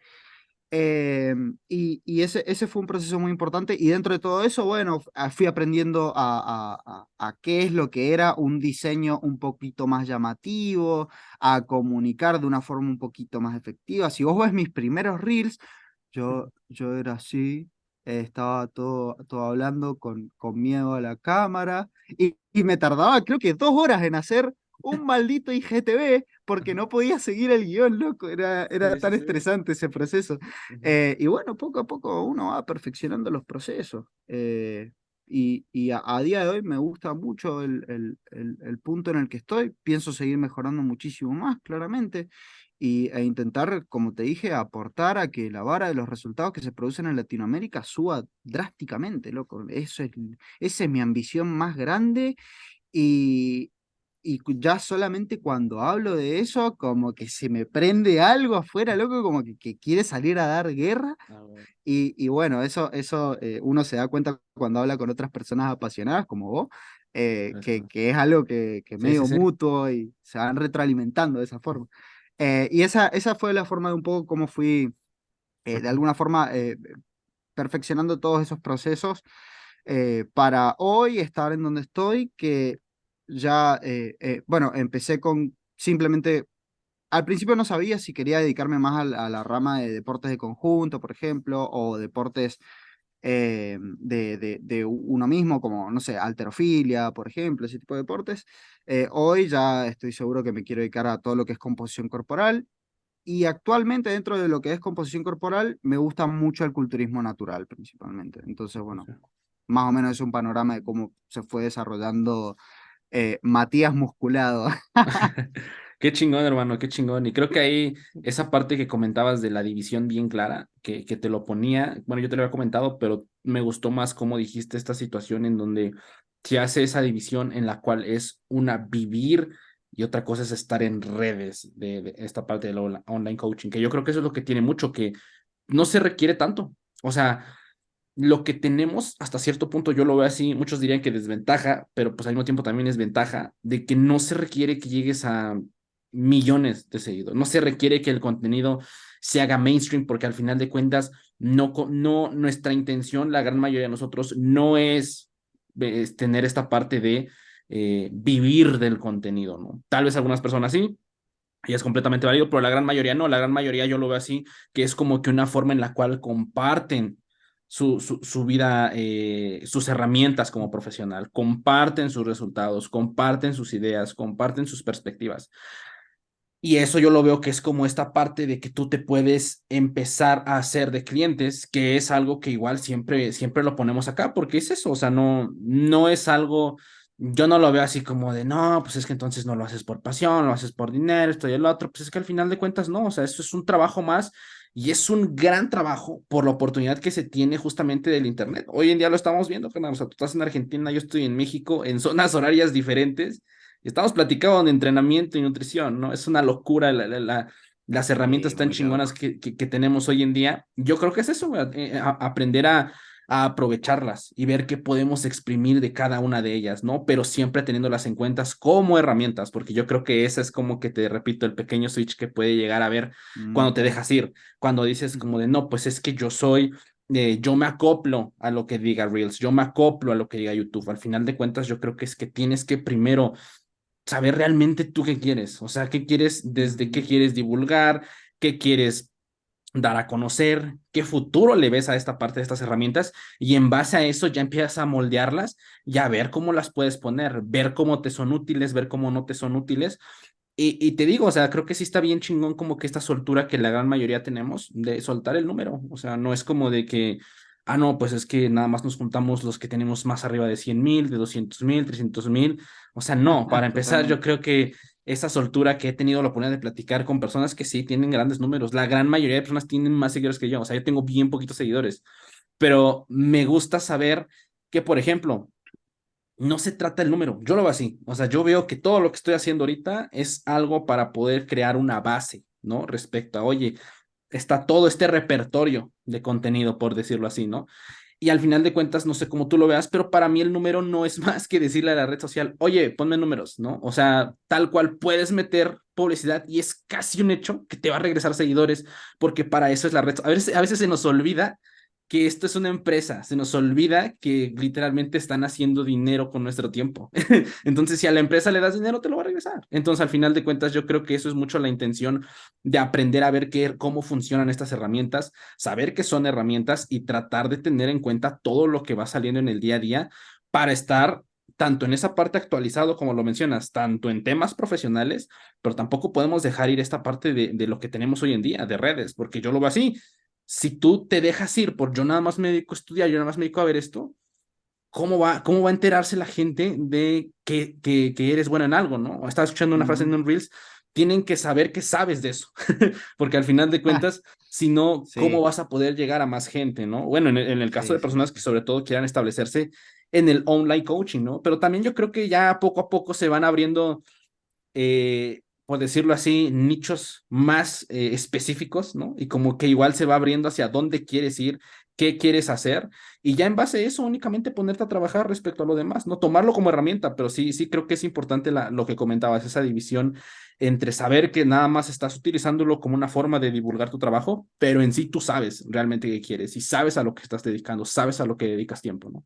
Y ese fue un proceso muy importante y dentro de todo eso, bueno, fui aprendiendo a qué es lo que era un diseño un poquito más llamativo, a comunicar de una forma un poquito más efectiva. Si vos ves mis primeros reels, yo era así, estaba todo hablando con miedo a la cámara y me tardaba creo que 2 horas en hacer un maldito IGTV porque no podía seguir el guión, loco, era Sí, sí, tan sí. estresante ese proceso. Ujú. Y bueno, poco a poco uno va perfeccionando los procesos. Y a día de hoy me gusta mucho el punto en el que estoy. Pienso seguir mejorando muchísimo más, claramente. E intentar, como te dije, aportar a que la vara de los resultados que se producen en Latinoamérica suba drásticamente, loco. Esa es mi ambición más grande y, ya solamente cuando hablo de eso, como que se me prende algo afuera, loco, como que quiere salir a dar guerra. Ah, bueno. Y bueno, eso uno se da cuenta cuando habla con otras personas apasionadas como vos, Eso. que es algo que Sí, sí, medio sí. mutuo y se van retroalimentando de esa forma. Y esa fue la forma de un poco cómo fui, de alguna forma, perfeccionando todos esos procesos para hoy estar en donde estoy, que ya, bueno, empecé con simplemente, al principio no sabía si quería dedicarme más a la rama de deportes de conjunto, por ejemplo, o deportes de uno mismo, como, no sé, halterofilia, por ejemplo, ese tipo de deportes. Hoy ya estoy seguro que me quiero dedicar a todo lo que es composición corporal. Y actualmente dentro de lo que es composición corporal, me gusta mucho el culturismo natural principalmente. Entonces, bueno, Eso. más o menos es un panorama de cómo se fue desarrollando Matías Musculado. Qué chingón, hermano, qué chingón. Y creo que ahí esa parte que comentabas de la división bien clara, que te lo ponía, bueno, yo te lo había comentado, pero me gustó más cómo dijiste esta situación en donde se hace esa división en la cual es una vivir y otra cosa es estar en redes de esta parte del online coaching, que yo creo que eso es lo que tiene mucho, que no se requiere tanto. O sea, lo que tenemos hasta cierto punto, yo lo veo así, muchos dirían que desventaja, pero pues al mismo tiempo también es ventaja de que no se requiere que llegues a millones de seguidores, no se requiere que el contenido se haga mainstream porque al final de cuentas no nuestra intención, la gran mayoría de nosotros no es tener esta parte de vivir del contenido, ¿no? Tal vez algunas personas sí, y es completamente válido, pero la gran mayoría no, la gran mayoría yo lo veo así, que es como que una forma en la cual comparten su vida, sus herramientas como profesional, comparten sus resultados, comparten sus ideas, comparten sus perspectivas. Y eso yo lo veo que es como esta parte de que tú te puedes empezar a hacer de clientes, que es algo que igual siempre lo ponemos acá, porque es eso, o sea, no es algo, yo no lo veo así como de, no, pues es que entonces no lo haces por pasión, lo haces por dinero, esto y el otro, pues es que al final de cuentas no, o sea, eso es un trabajo más y es un gran trabajo por la oportunidad que se tiene justamente del Internet. Hoy en día lo estamos viendo, carnal, o sea, tú estás en Argentina, yo estoy en México, en zonas horarias diferentes. Estamos platicando de entrenamiento y nutrición, ¿no? Es una locura las herramientas Sí, tan muy chingonas loco. que tenemos hoy en día. Yo creo que es eso, güey, aprender a aprovecharlas y ver qué podemos exprimir de cada una de ellas, ¿no? Pero siempre teniéndolas en cuenta como herramientas, porque yo creo que ese es como que te repito, el pequeño switch que puede llegar a ver cuando te Ujú. dejas ir, cuando dices como de, no, pues es que yo me acoplo a lo que diga Reels, yo me acoplo a lo que diga YouTube. Al final de cuentas, yo creo que es que tienes que primero saber realmente tú qué quieres, o sea, qué quieres, desde qué Ujú. quieres divulgar, qué quieres dar a conocer, qué futuro le ves a esta parte de estas herramientas y en base a eso ya empiezas a moldearlas y a ver cómo las puedes poner, ver cómo te son útiles, ver cómo no te son útiles. Y te digo, o sea, creo que sí está bien chingón como que esta soltura que la gran mayoría tenemos de soltar el número. O sea, no es como de que, no, pues es que nada más nos juntamos los que tenemos más arriba de 100,000, de 200,000, 300,000. O sea, no, para empezar, yo Totalmente. creo que esa soltura que he tenido la oportunidad de platicar con personas que sí tienen grandes números, la gran mayoría de personas tienen más seguidores que yo. O sea, yo tengo bien poquitos seguidores, pero me gusta saber que, por ejemplo, no se trata el número, yo lo veo así, o sea, yo veo que todo lo que estoy haciendo ahorita es algo para poder crear una base, ¿no? Respecto a, oye, está todo este repertorio de contenido, por decirlo así, ¿no? Y al final de cuentas, no sé cómo tú lo veas, pero para mí el número no es más que decirle a la red social, oye, ponme números, ¿no? O sea, tal cual puedes meter publicidad y es casi un hecho que te va a regresar seguidores, porque para eso es la red. A veces se nos olvida que esto es una empresa, se nos olvida que literalmente están haciendo dinero con nuestro tiempo. Entonces, si a la empresa le das dinero, te lo va a regresar. Entonces, al final de cuentas, yo creo que eso es mucho la intención de aprender a ver cómo funcionan estas herramientas, saber que son herramientas y tratar de tener en cuenta todo lo que va saliendo en el día a día para estar tanto en esa parte actualizado, como lo mencionas, tanto en temas profesionales, pero tampoco podemos dejar ir esta parte de lo que tenemos hoy en día, de redes, porque yo lo veo así. Si tú te dejas ir por yo nada más me dedico a estudiar, yo nada más me dedico a ver esto, ¿cómo va a enterarse la gente de que eres bueno en algo, ¿no? Estaba escuchando una frase en Ujú. un Reels, tienen que saber que sabes de eso, porque al final de cuentas, si no, ¿cómo Sí, vas a poder llegar a más gente, ¿no? Bueno, en el caso sí, de sí, personas que sí. sobre todo quieran establecerse en el online coaching, ¿no? Pero también yo creo que ya poco a poco se van abriendo por decirlo así, nichos más específicos, ¿no? Y como que igual se va abriendo hacia dónde quieres ir, qué quieres hacer, y ya en base a eso únicamente ponerte a trabajar respecto a lo demás, ¿no? Tomarlo como herramienta, pero sí creo que es importante lo que comentabas, esa división entre saber que nada más estás utilizándolo como una forma de divulgar tu trabajo, pero en sí tú sabes realmente qué quieres y sabes a lo que estás dedicando, sabes a lo que dedicas tiempo, ¿no?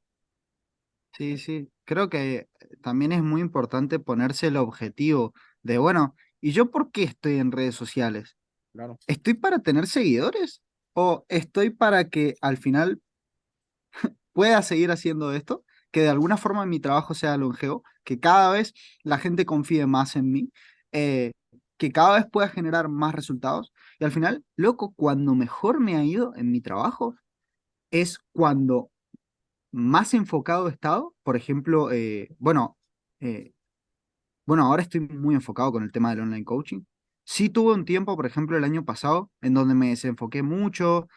Sí, sí. Creo que también es muy importante ponerse el objetivo de, bueno, ¿y yo por qué estoy en redes sociales? Claro. ¿Estoy para tener seguidores? ¿O estoy para que al final pueda seguir haciendo esto? Que de alguna forma mi trabajo sea longevo, que cada vez la gente confíe más en mí, eh, que cada vez pueda generar más resultados. Y al final, loco, cuando mejor me ha ido en mi trabajo es cuando más enfocado he estado, por ejemplo, eh, bueno, ahora estoy muy enfocado con el tema del online coaching. Sí tuve un tiempo, por ejemplo, el año pasado, en donde me desenfoqué mucho,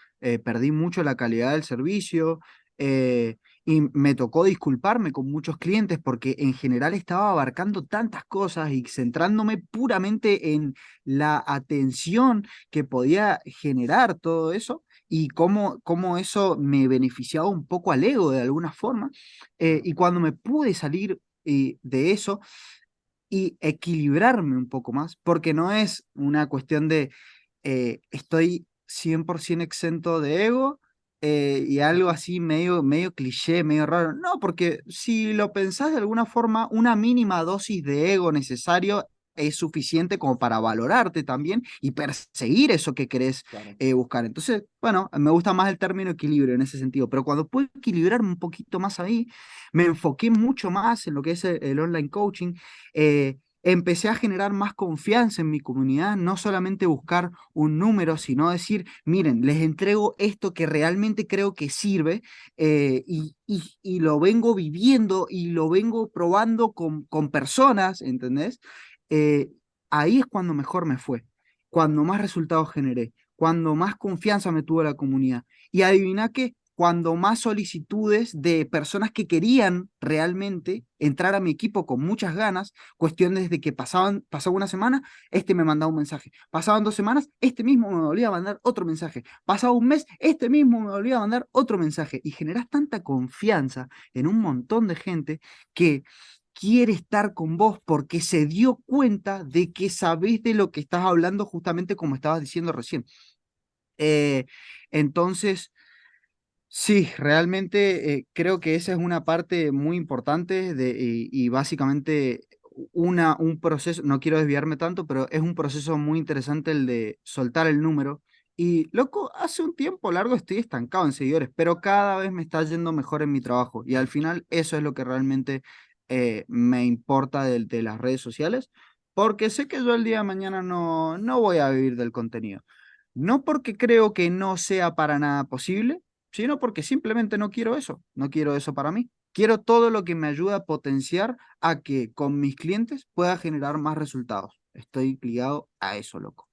perdí mucho la calidad del servicio, eh, y me tocó disculparme con muchos clientes porque en general estaba abarcando tantas cosas y centrándome puramente en la atención que podía generar todo eso y cómo eso me beneficiaba un poco al ego de alguna forma. Y cuando me pude salir de eso, y equilibrarme un poco más, porque no es una cuestión de estoy 100% exento de ego, y algo así medio cliché, medio raro. No, porque si lo pensás de alguna forma, una mínima dosis de ego necesario es suficiente como para valorarte también y perseguir eso que querés Claro. buscar. Entonces, bueno, me gusta más el término equilibrio en ese sentido, pero cuando puedo equilibrarme un poquito más ahí, me enfoqué mucho más en lo que es el online coaching. Empecé a generar más confianza en mi comunidad, no solamente buscar un número, sino decir, miren, les entrego esto que realmente creo que sirve, y lo vengo viviendo y lo vengo probando con personas, ¿entendés? Eh, Ahí es cuando mejor me fue, cuando más resultados generé, cuando más confianza me tuvo la comunidad. Y adivina qué, cuando más solicitudes de personas que querían realmente entrar a mi equipo con muchas ganas, cuestiones de que pasaba una semana, este me mandaba un mensaje, pasaban 2 semanas, este mismo me volvía a mandar otro mensaje, pasaba un mes, este mismo me volvía a mandar otro mensaje, y generas tanta confianza en un montón de gente que quiere estar con vos porque se dio cuenta de que sabés de lo que estás hablando, justamente como estabas diciendo recién. Eh, entonces, sí, realmente creo que esa es una parte muy importante y básicamente un proceso, no quiero desviarme tanto, pero es un proceso muy interesante el de soltar el número. Y loco, hace un tiempo largo estoy estancado en seguidores, pero cada vez me está yendo mejor en mi trabajo. Y al final eso es lo que realmente me importa de las redes sociales, porque sé que yo el día de mañana no voy a vivir del contenido. No porque creo que no sea para nada posible, sino porque simplemente no quiero eso, no quiero eso para mí. Quiero todo lo que me ayude a potenciar a que con mis clientes pueda generar más resultados. Estoy ligado a eso, loco.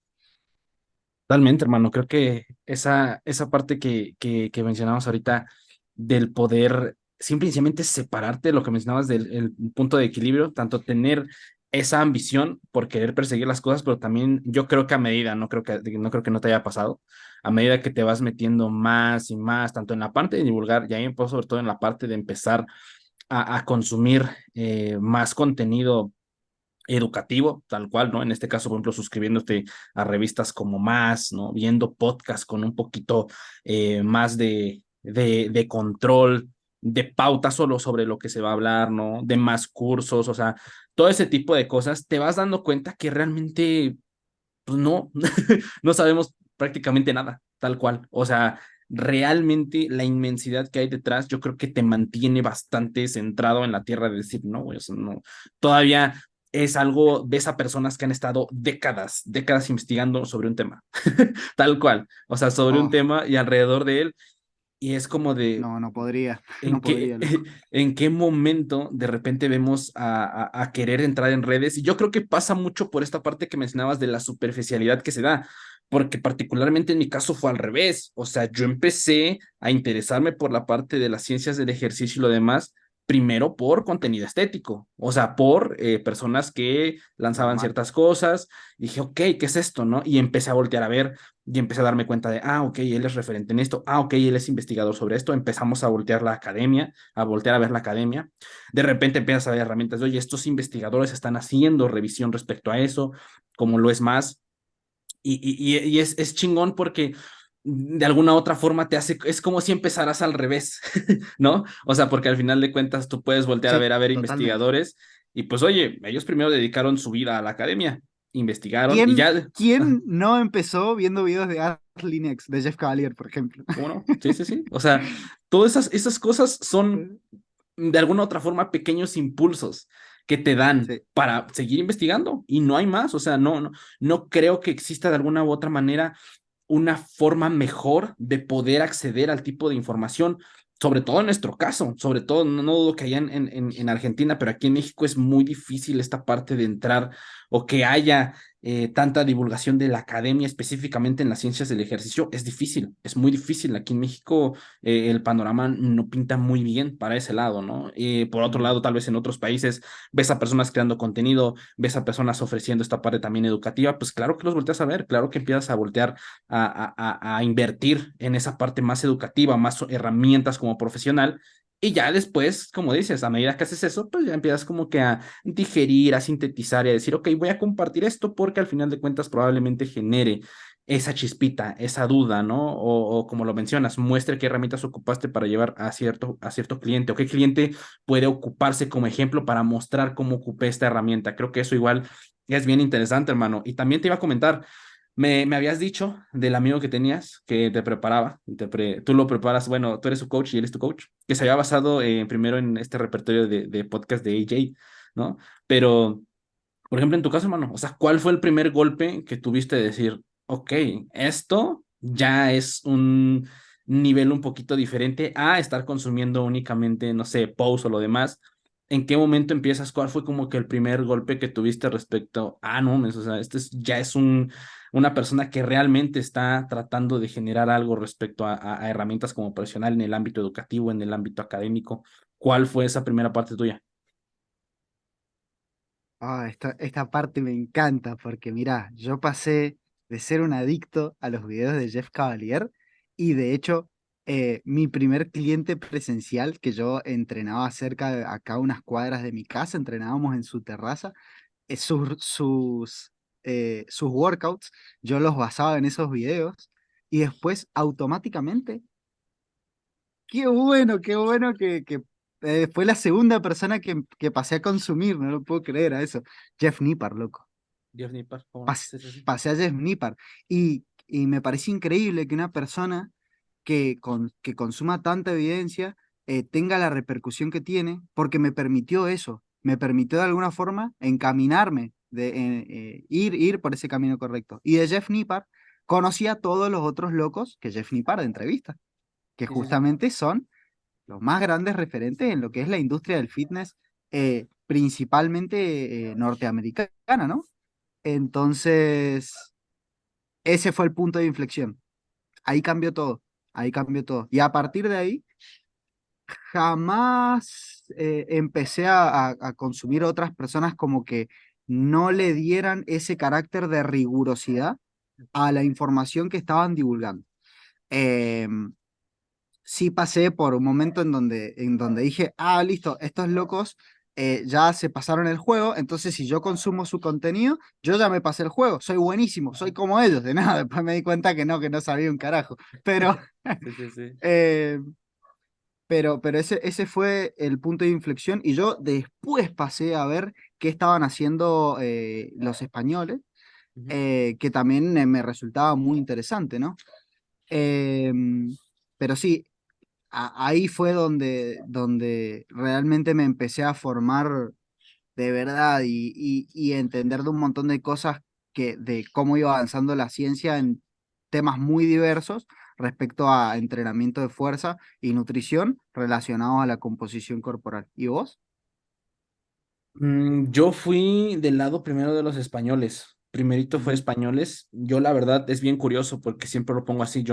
Totalmente, hermano. Creo que esa parte que mencionamos ahorita del poder simplemente separarte de lo que mencionabas del el punto de equilibrio, tanto tener esa ambición por querer perseguir las cosas, pero también yo creo que a medida, no creo que no te haya pasado, a medida que te vas metiendo más y más, tanto en la parte de divulgar, y a mí me pasó sobre todo en la parte de empezar a consumir más contenido educativo, tal cual, ¿no? En este caso, por ejemplo, suscribiéndote a revistas como Más, ¿no? Viendo podcasts con un poquito más de control, de pauta solo sobre lo que se va a hablar, ¿no? De más cursos, o sea, todo ese tipo de cosas, te vas dando cuenta que realmente, pues no, no sabemos prácticamente nada, tal cual. O sea, realmente la inmensidad que hay detrás, yo creo que te mantiene bastante centrado en la tierra de decir, no, güey, o sea, no, todavía es algo, ves a personas que han estado décadas investigando sobre un tema, tal cual, o sea, sobre un Oh, tema y alrededor de él, y es como de, no podría, ¿en no podría, qué, loco. en qué momento de repente vemos a querer entrar en redes? Y yo creo que pasa mucho por esta parte que mencionabas de la superficialidad que se da, porque particularmente en mi caso fue al revés. O sea, yo empecé a interesarme por la parte de las ciencias del ejercicio y lo demás, primero por contenido estético, o sea, por personas que lanzaban Normal. ciertas cosas. Dije, ok, ¿qué es esto, no? Y empecé a voltear a ver y empecé a darme cuenta de, ok, él es referente en esto, ok, él es investigador sobre esto, empezamos a voltear la academia, a voltear a ver la academia, de repente empiezas a ver herramientas de, oye, estos investigadores están haciendo revisión respecto a eso, como lo es más, y es chingón porque de alguna otra forma te hace, es como si empezaras al revés, ¿no? O sea, porque al final de cuentas tú puedes voltear Sí, a ver totalmente. investigadores y pues oye, ellos primero dedicaron su vida a la academia, investigaron y ¿Quién, ya, ah, quién no empezó viendo videos de Art Linux, de Jeff Cavalier, por ejemplo? ¿cómo no? Sí, sí, sí. O sea, todas esas cosas son de alguna otra forma pequeños impulsos que te dan Sí. para seguir investigando y no hay más. O sea, no creo que exista de alguna u otra manera una forma mejor de poder acceder al tipo de información sobre todo en nuestro caso, sobre todo, no dudo que allá en Argentina, pero aquí en México es muy difícil esta parte de entrar o que haya tanta divulgación de la academia, específicamente en las ciencias del ejercicio, es difícil, es muy difícil. Aquí en México el panorama no pinta muy bien para ese lado, ¿no? Por otro Mm. lado, tal vez en otros países ves a personas creando contenido, ves a personas ofreciendo esta parte también educativa, pues claro que los volteas a ver, claro que empiezas a voltear a invertir en esa parte más educativa, más herramientas como profesional. Y ya después, como dices, a medida que haces eso, pues ya empiezas como que a digerir, a sintetizar y a decir, ok, voy a compartir esto porque al final de cuentas probablemente genere esa chispita, esa duda, ¿no? O como lo mencionas, muestre qué herramientas ocupaste para llevar a cierto cliente o qué cliente puede ocuparse como ejemplo para mostrar cómo ocupé esta herramienta. Creo que eso igual es bien interesante, hermano. Y también te iba a comentar, me habías dicho del amigo que tenías que te preparaba, tú lo preparas, bueno, tú eres su coach y él es tu coach, que se había basado primero en este repertorio de podcast de AJ, ¿no? Pero, por ejemplo, en tu caso, hermano, o sea, ¿cuál fue el primer golpe que tuviste de decir, ok, esto ya es un nivel un poquito diferente a estar consumiendo únicamente, no sé, posts o lo demás? ¿En qué momento empiezas? ¿Cuál fue como que el primer golpe que tuviste respecto no, o sea, ya es una persona que realmente está tratando de generar algo respecto a herramientas como profesional en el ámbito educativo, en el ámbito académico? ¿Cuál fue esa primera parte tuya? Esta parte me encanta porque mirá, yo pasé de ser un adicto a los videos de Jeff Cavalier y de hecho mi primer cliente presencial que yo entrenaba cerca de acá a unas cuadras de mi casa, entrenábamos en su terraza, sus workouts, yo los basaba en esos videos y después automáticamente, qué bueno que fue la segunda persona que pasé a consumir, no lo puedo creer a eso. Jeff Nippard, loco. Jeff Nippard, ¿cómo no? Pas- Sí, sí, sí. Pasé a Jeff Nippard. Y me parece increíble que una persona que consuma tanta evidencia tenga la repercusión que tiene, porque me permitió eso, me permitió de alguna forma encaminarme, ir por ese camino correcto. Y de Jeff Nippard conocí a todos los otros locos que Jeff Nippard entrevista, que Sí, sí, sí. justamente son los más grandes referentes en lo que es la industria del fitness, principalmente norteamericana, ¿no? Entonces, ese fue el punto de inflexión. Ahí cambió todo, ahí cambió todo. Y a partir de ahí, jamás empecé a consumir otras personas como que no le dieran ese carácter de rigurosidad a la información que estaban divulgando. Em, sí pasé por un momento en donde dije, listo, estos locos ya se pasaron el juego, entonces si yo consumo su contenido, yo ya me pasé el juego, soy buenísimo, soy como ellos, de nada, después me di cuenta que no sabía un carajo, pero, Sí, sí, sí. eh, pero ese fue el punto de inflexión y yo después pasé a ver qué estaban haciendo los españoles, Ujú. que también me resultaba muy interesante, ¿no? Pero sí, ahí fue donde realmente me empecé a formar de verdad y entender de un montón de cosas de cómo iba avanzando la ciencia en temas muy diversos respecto a entrenamiento de fuerza y nutrición relacionados a la composición corporal. ¿Y vos? Yo fui del lado primero de los españoles. Primerito fue Ujú. españoles. Yo la verdad es bien curioso porque siempre lo pongo así.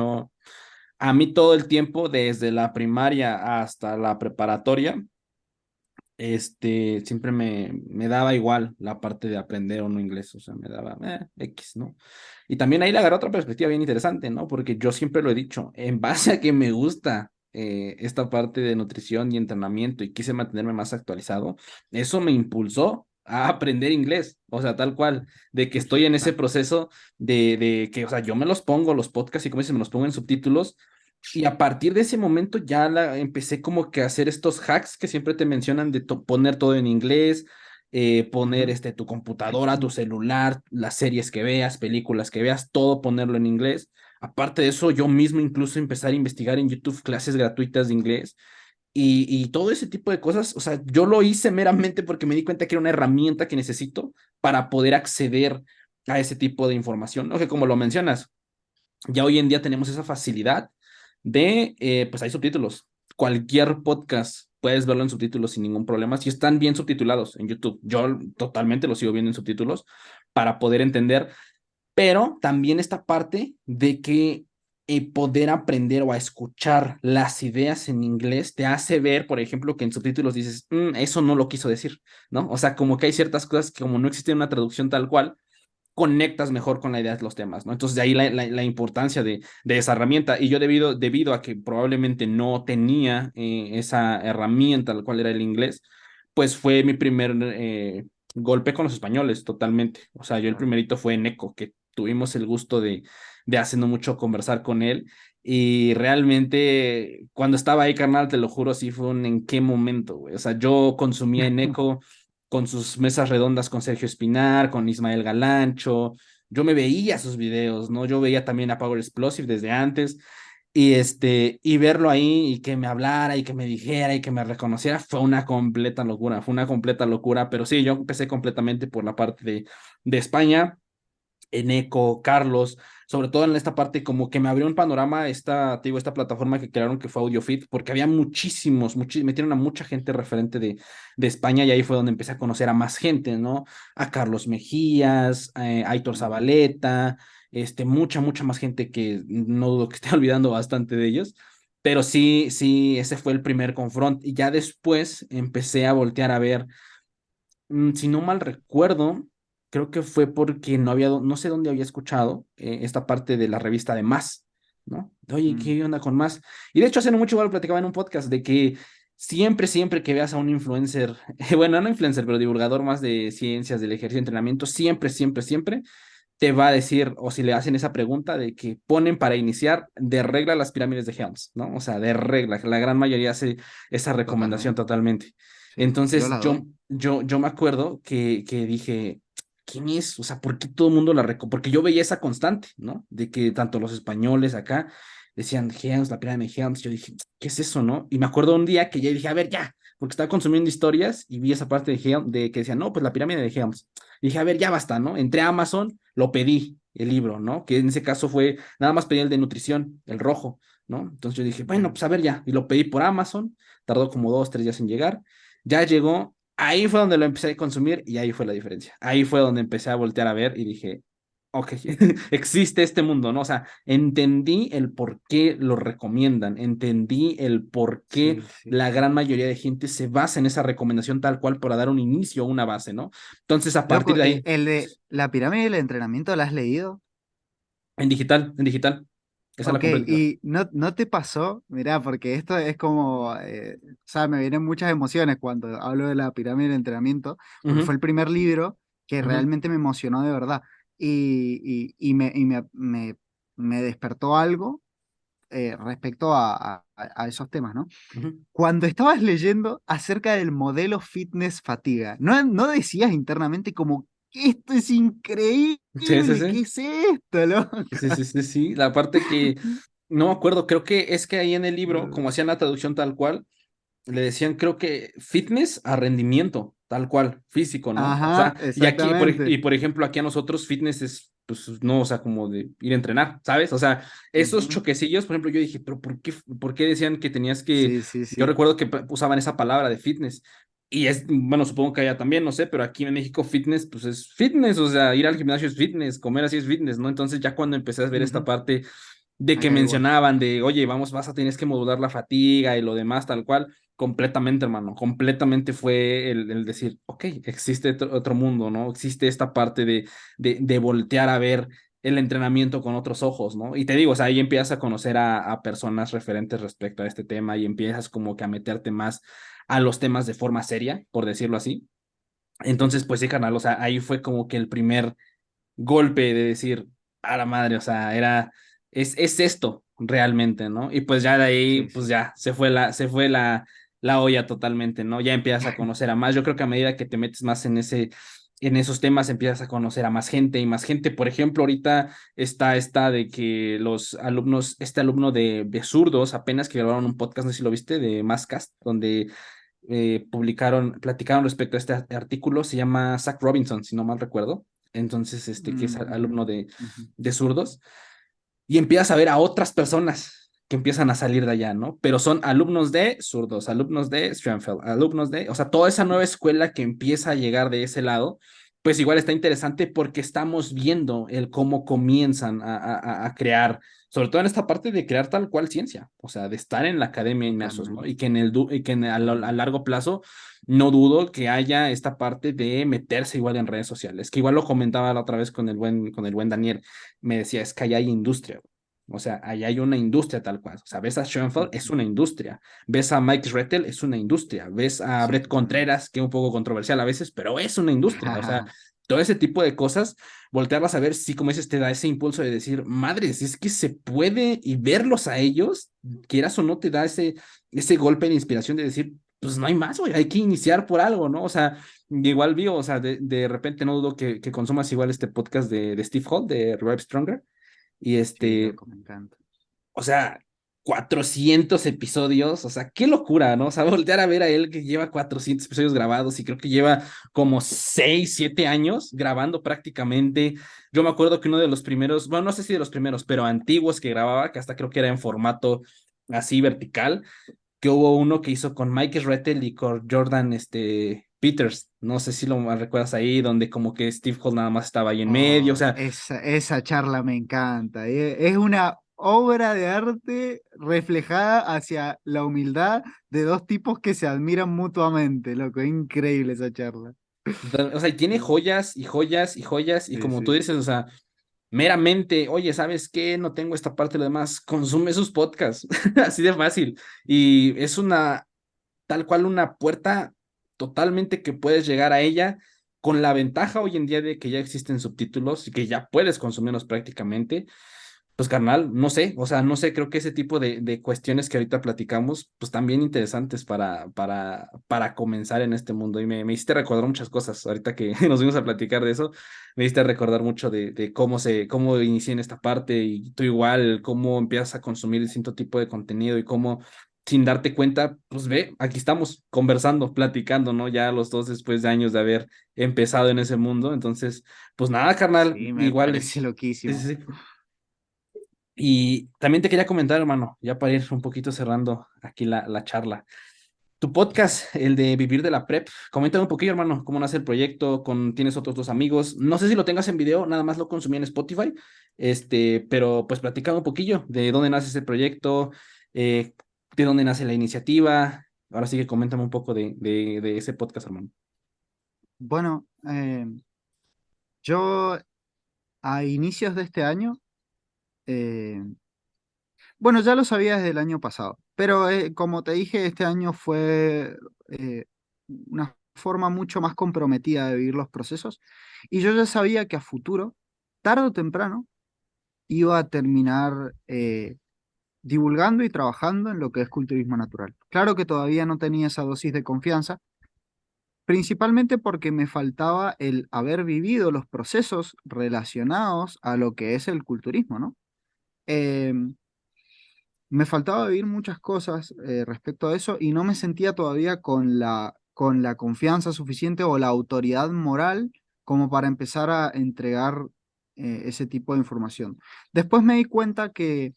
A mí todo el tiempo, desde la primaria hasta la preparatoria, siempre me daba igual la parte de aprender o no inglés. O sea, me daba X, ¿no? Y también ahí le agarré otra perspectiva bien interesante, ¿no? Porque yo siempre lo he dicho, en base a que me gusta esta parte de nutrición y entrenamiento y quise mantenerme más actualizado, eso me impulsó a aprender inglés, o sea, tal cual, de que estoy en ese Claro. proceso de que, o sea, yo me los pongo, los podcasts y como dices, me los pongo en subtítulos. Y a partir de ese momento ya empecé como que a hacer estos hacks que siempre te mencionan de poner todo en inglés, poner Ujú. tu computadora, tu celular, las series que veas, películas que veas, todo ponerlo en inglés. Aparte de eso, yo mismo incluso empezar a investigar en YouTube clases gratuitas de inglés y todo ese tipo de cosas. O sea, yo lo hice meramente porque me di cuenta que era una herramienta que necesito para poder acceder a ese tipo de información, ¿no? Que como lo mencionas, ya hoy en día tenemos esa facilidad pues hay subtítulos. cualquier podcast puedes verlo en subtítulos sin ningún problema, si están bien subtitulados en YouTube. Yo totalmente lo sigo viendo en subtítulos para poder entender, pero también esta parte de que poder aprender o a escuchar las ideas en inglés te hace ver, por ejemplo, que en subtítulos dices, eso no lo quiso decir, ¿no? O sea, como que hay ciertas cosas que como no existe una traducción tal cual, conectas mejor con la idea de los temas, ¿no? Entonces, de ahí la importancia de esa herramienta. Y yo debido a que probablemente no tenía esa herramienta, la cual era el inglés, pues fue mi primer golpe con los españoles, totalmente. O sea, yo el primerito fue Neko, que tuvimos el gusto de hace no mucho conversar con él. Y realmente, cuando estaba ahí, carnal, te lo juro, sí fue un en qué momento, güey. O sea, yo consumía en Eco con sus mesas redondas con Sergio Espinar, con Ismael Galancho. Yo me veía sus videos, ¿no? Yo veía también a Power Explosive desde antes. Y verlo ahí y que me hablara y que me dijera y que me reconociera fue una completa locura, fue una completa locura. Pero sí, yo empecé completamente por la parte de España. Eneco, Carlos, sobre todo en esta parte como que me abrió un panorama esta, te digo, esta plataforma que crearon que fue AudioFit, porque había metieron a mucha gente referente de España y ahí fue donde empecé a conocer a más gente, ¿no? A Carlos Mejías, a Aitor Zabaleta, mucha más gente que no dudo que esté olvidando bastante de ellos, pero sí, sí, ese fue el primer confronto y ya después empecé a voltear a ver si no mal recuerdo, creo que fue porque no sé dónde había escuchado esta parte de la revista de Más, ¿no? Oye, Mm. ¿qué onda con Más? Y de hecho, hace no mucho igual lo platicaba en un podcast de que siempre que veas a un influencer, bueno, no influencer, pero divulgador más de ciencias, del ejercicio de entrenamiento, siempre te va a decir, o si le hacen esa pregunta, de que ponen para iniciar de regla las pirámides de Helms, ¿no? O sea, de regla, la gran mayoría hace esa recomendación Totalmente. totalmente. Sí, yo Entonces, la doy. yo me acuerdo que dije, ¿quién es? O sea, ¿por qué todo el mundo porque yo veía esa constante, ¿no? De que tanto los españoles acá decían Helms, la pirámide de Helms. Yo dije, ¿qué es eso, no? Y me acuerdo un día que ya dije, a ver, ya, porque estaba consumiendo historias y vi esa parte de Helms, de que decían, no, pues la pirámide de Helms. Y dije, a ver, ya basta, ¿no? Entré a Amazon, lo pedí, el libro, ¿no? Que en ese caso fue, nada más pedí el de nutrición, el rojo, ¿no? Entonces yo dije, bueno, pues a ver ya, y lo pedí por Amazon, tardó como 2, 3 días en llegar, ya llegó, ahí fue donde lo empecé a consumir y ahí fue la diferencia. Ahí fue donde empecé a voltear a ver y dije, ok, existe este mundo, ¿no? O sea, entendí el por qué lo recomiendan, entendí el por qué Sí, sí. la gran mayoría de gente se basa en esa recomendación tal cual para dar un inicio o una base, ¿no? Entonces, a partir Loco, de ahí, el de la pirámide del entrenamiento, ¿la has leído? en digital, esa es la Ok, completa. y no te pasó, mirá, porque esto es como, o sea, me vienen muchas emociones cuando hablo de la pirámide del entrenamiento, porque fue Ujú, el primer libro que ujú, realmente me emocionó de verdad y me despertó algo respecto a esos temas, ¿no? ujú. Cuando estabas leyendo acerca del modelo fitness fatiga, ¿no decías internamente como, esto es Sí, sí, increíble, ¿qué sí. es esto, loco? Sí, sí, sí, sí. La parte que no me acuerdo, creo que es que ahí en el libro, como hacían la traducción tal cual, le decían, creo que fitness a rendimiento, tal cual, físico, ¿no? O Ajá, sea, y aquí, exactamente. por ejemplo, aquí a nosotros fitness es, pues, no, o sea, como de ir a entrenar, ¿sabes? O sea, esos Ujú. choquecillos, por ejemplo, yo dije, pero por qué decían que tenías que, Sí, sí, yo sí. recuerdo que usaban esa palabra de fitness. Y es, bueno, supongo que allá también, no sé, pero aquí en México fitness, pues es fitness, o sea, ir al gimnasio es fitness, comer así es fitness, ¿no? Entonces ya cuando empecé a ver esta Ujú. parte de que Acá igual. mencionaban de, oye, tienes que modular la fatiga y lo demás, tal cual, completamente, hermano, completamente fue el decir, ok, existe otro mundo, ¿no? Existe esta parte de voltear a ver el entrenamiento con otros ojos, ¿no? Y te digo, o sea, ahí empiezas a conocer a personas referentes respecto a este tema y empiezas como que a meterte más a los temas de forma seria, por decirlo así. Sí. Entonces, pues sí, carnal, o sea, ahí fue como que el primer golpe de decir, a la madre, o sea, es esto realmente, ¿no? Y pues ya de ahí, Sí, pues sí. ya, se fue la olla totalmente, ¿no? Ya empiezas a conocer a más. Yo creo que a medida que te metes más en esos temas, empiezas a conocer a más gente y más gente. Por ejemplo, ahorita está esta de que los alumnos, este alumno de zurdos, apenas que grabaron un podcast, no sé si lo viste, de Masscast, donde platicaron respecto a este artículo, se llama Zach Robinson, si no mal recuerdo, entonces, que es Mm, alumno de, ujú. de zurdos, y empiezas a ver a otras personas. que empiezan a salir de allá, ¿no? Pero son alumnos de zurdos, alumnos de Schoenfeld, alumnos de, o sea, toda esa nueva escuela que empieza a llegar de ese lado, pues igual está interesante porque estamos viendo el cómo comienzan a crear, sobre todo en esta parte de crear tal cual ciencia, o sea, de estar en la academia inmersos, ¿no? Totalmente. Y que a largo plazo no dudo que haya esta parte de meterse igual en redes sociales, que igual lo comentaba la otra vez con el buen Daniel, me decía, es que allá hay industria. O sea, allá hay una industria tal cual. O sea, ves a Schoenfeld, es Ujú. una industria. Ves a Mike Rettel, es una industria. Ves a Sí, Brett totalmente. Contreras, que es un poco controversial a veces, pero es una industria. O sea, todo ese tipo de cosas, voltearlas a ver, sí, como dices, te da ese impulso de decir, madres, es que se puede y verlos a ellos, quieras o no, te da ese golpe de inspiración de decir, pues no hay más, güey, hay que iniciar por algo, ¿no? O sea, igual vivo, o sea, de repente no dudo que consumas igual este podcast de Steve Hall, de Revive Stronger, y Sí, loco, me encanta. o sea, 400 episodios, o sea, qué locura, ¿no? O sea, voltear a ver a él que lleva 400 episodios grabados y creo que lleva como 6 7 años grabando prácticamente. Yo me acuerdo que uno de los primeros, bueno, no sé si de los primeros, pero antiguos que grababa, que hasta creo que era en formato así vertical, que hubo uno que hizo con Mike Rettel y con Jordan Peters, no sé si lo recuerdas ahí, donde como que Steve Hall nada más estaba ahí en medio, o Oh, sea, esa charla me encanta. Es una obra de arte reflejada hacia la humildad de dos tipos que se admiran mutuamente, loco. Increíble esa charla. o sea, y tiene joyas y joyas y joyas, y Sí, como tú sí. dices, o sea, meramente, oye, ¿sabes qué? No tengo esta parte de lo demás, consume sus podcasts, así de fácil. Y es una, tal cual, una puerta totalmente que puedes llegar a ella con la ventaja hoy en día de que ya existen subtítulos y que ya puedes consumirlos prácticamente. Pues carnal, no sé, o sea, no sé, creo que ese tipo de cuestiones que ahorita platicamos, pues también interesantes para comenzar en este mundo. Y me hiciste recordar muchas cosas, ahorita que nos vimos a platicar de eso, me hiciste recordar mucho de cómo inicié en esta parte y tú igual, cómo empiezas a consumir distinto tipo de contenido y cómo sin darte cuenta, pues ve, aquí estamos conversando, platicando, ¿no? Ya los dos después de años de haber empezado en ese mundo. Entonces, pues nada, carnal, Sí, me igual parece sí, loquísimo. sí, sí. Y también te quería comentar, hermano, ya para ir un poquito cerrando aquí la charla. Tu podcast, el de Vivir de la Prep, coméntame un poquillo, hermano, cómo nace el proyecto, tienes otros dos amigos. No sé si lo tengas en video, nada más lo consumí en Spotify, pero pues platícame un poquillo de dónde nace ese proyecto, eh, de dónde nace la iniciativa. Ahora sí que coméntame un poco de ese podcast, hermano. Bueno, yo a inicios de este año, eh, bueno, ya lo sabía desde el año pasado, pero como te dije, este año fue una forma mucho más comprometida de vivir los procesos y yo ya sabía que a futuro, tarde o temprano, iba a terminar divulgando y trabajando en lo que es culturismo natural. Claro que todavía no tenía esa dosis de confianza, principalmente porque me faltaba el haber vivido los procesos relacionados a lo que es el culturismo, ¿no? Em, Me faltaba vivir muchas cosas respecto a eso y no me sentía todavía con la confianza suficiente o la autoridad moral como para empezar a entregar ese tipo de información. Después me di cuenta que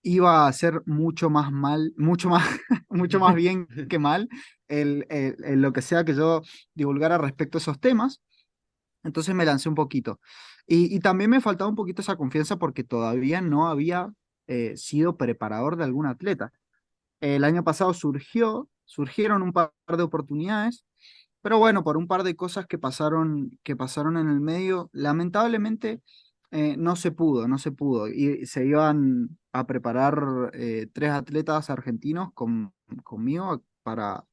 iba a hacer mucho más mal, mucho más, mucho más bien que mal lo que sea que yo divulgara respecto a esos temas. Entonces me lancé un poquito. Y también me faltaba un poquito esa confianza porque todavía no había sido preparador de algún atleta. El año pasado surgieron un par de oportunidades, pero bueno, por un par de cosas que pasaron en el medio, lamentablemente no se pudo, no se pudo. Y se iban a preparar tres atletas argentinos conmigo para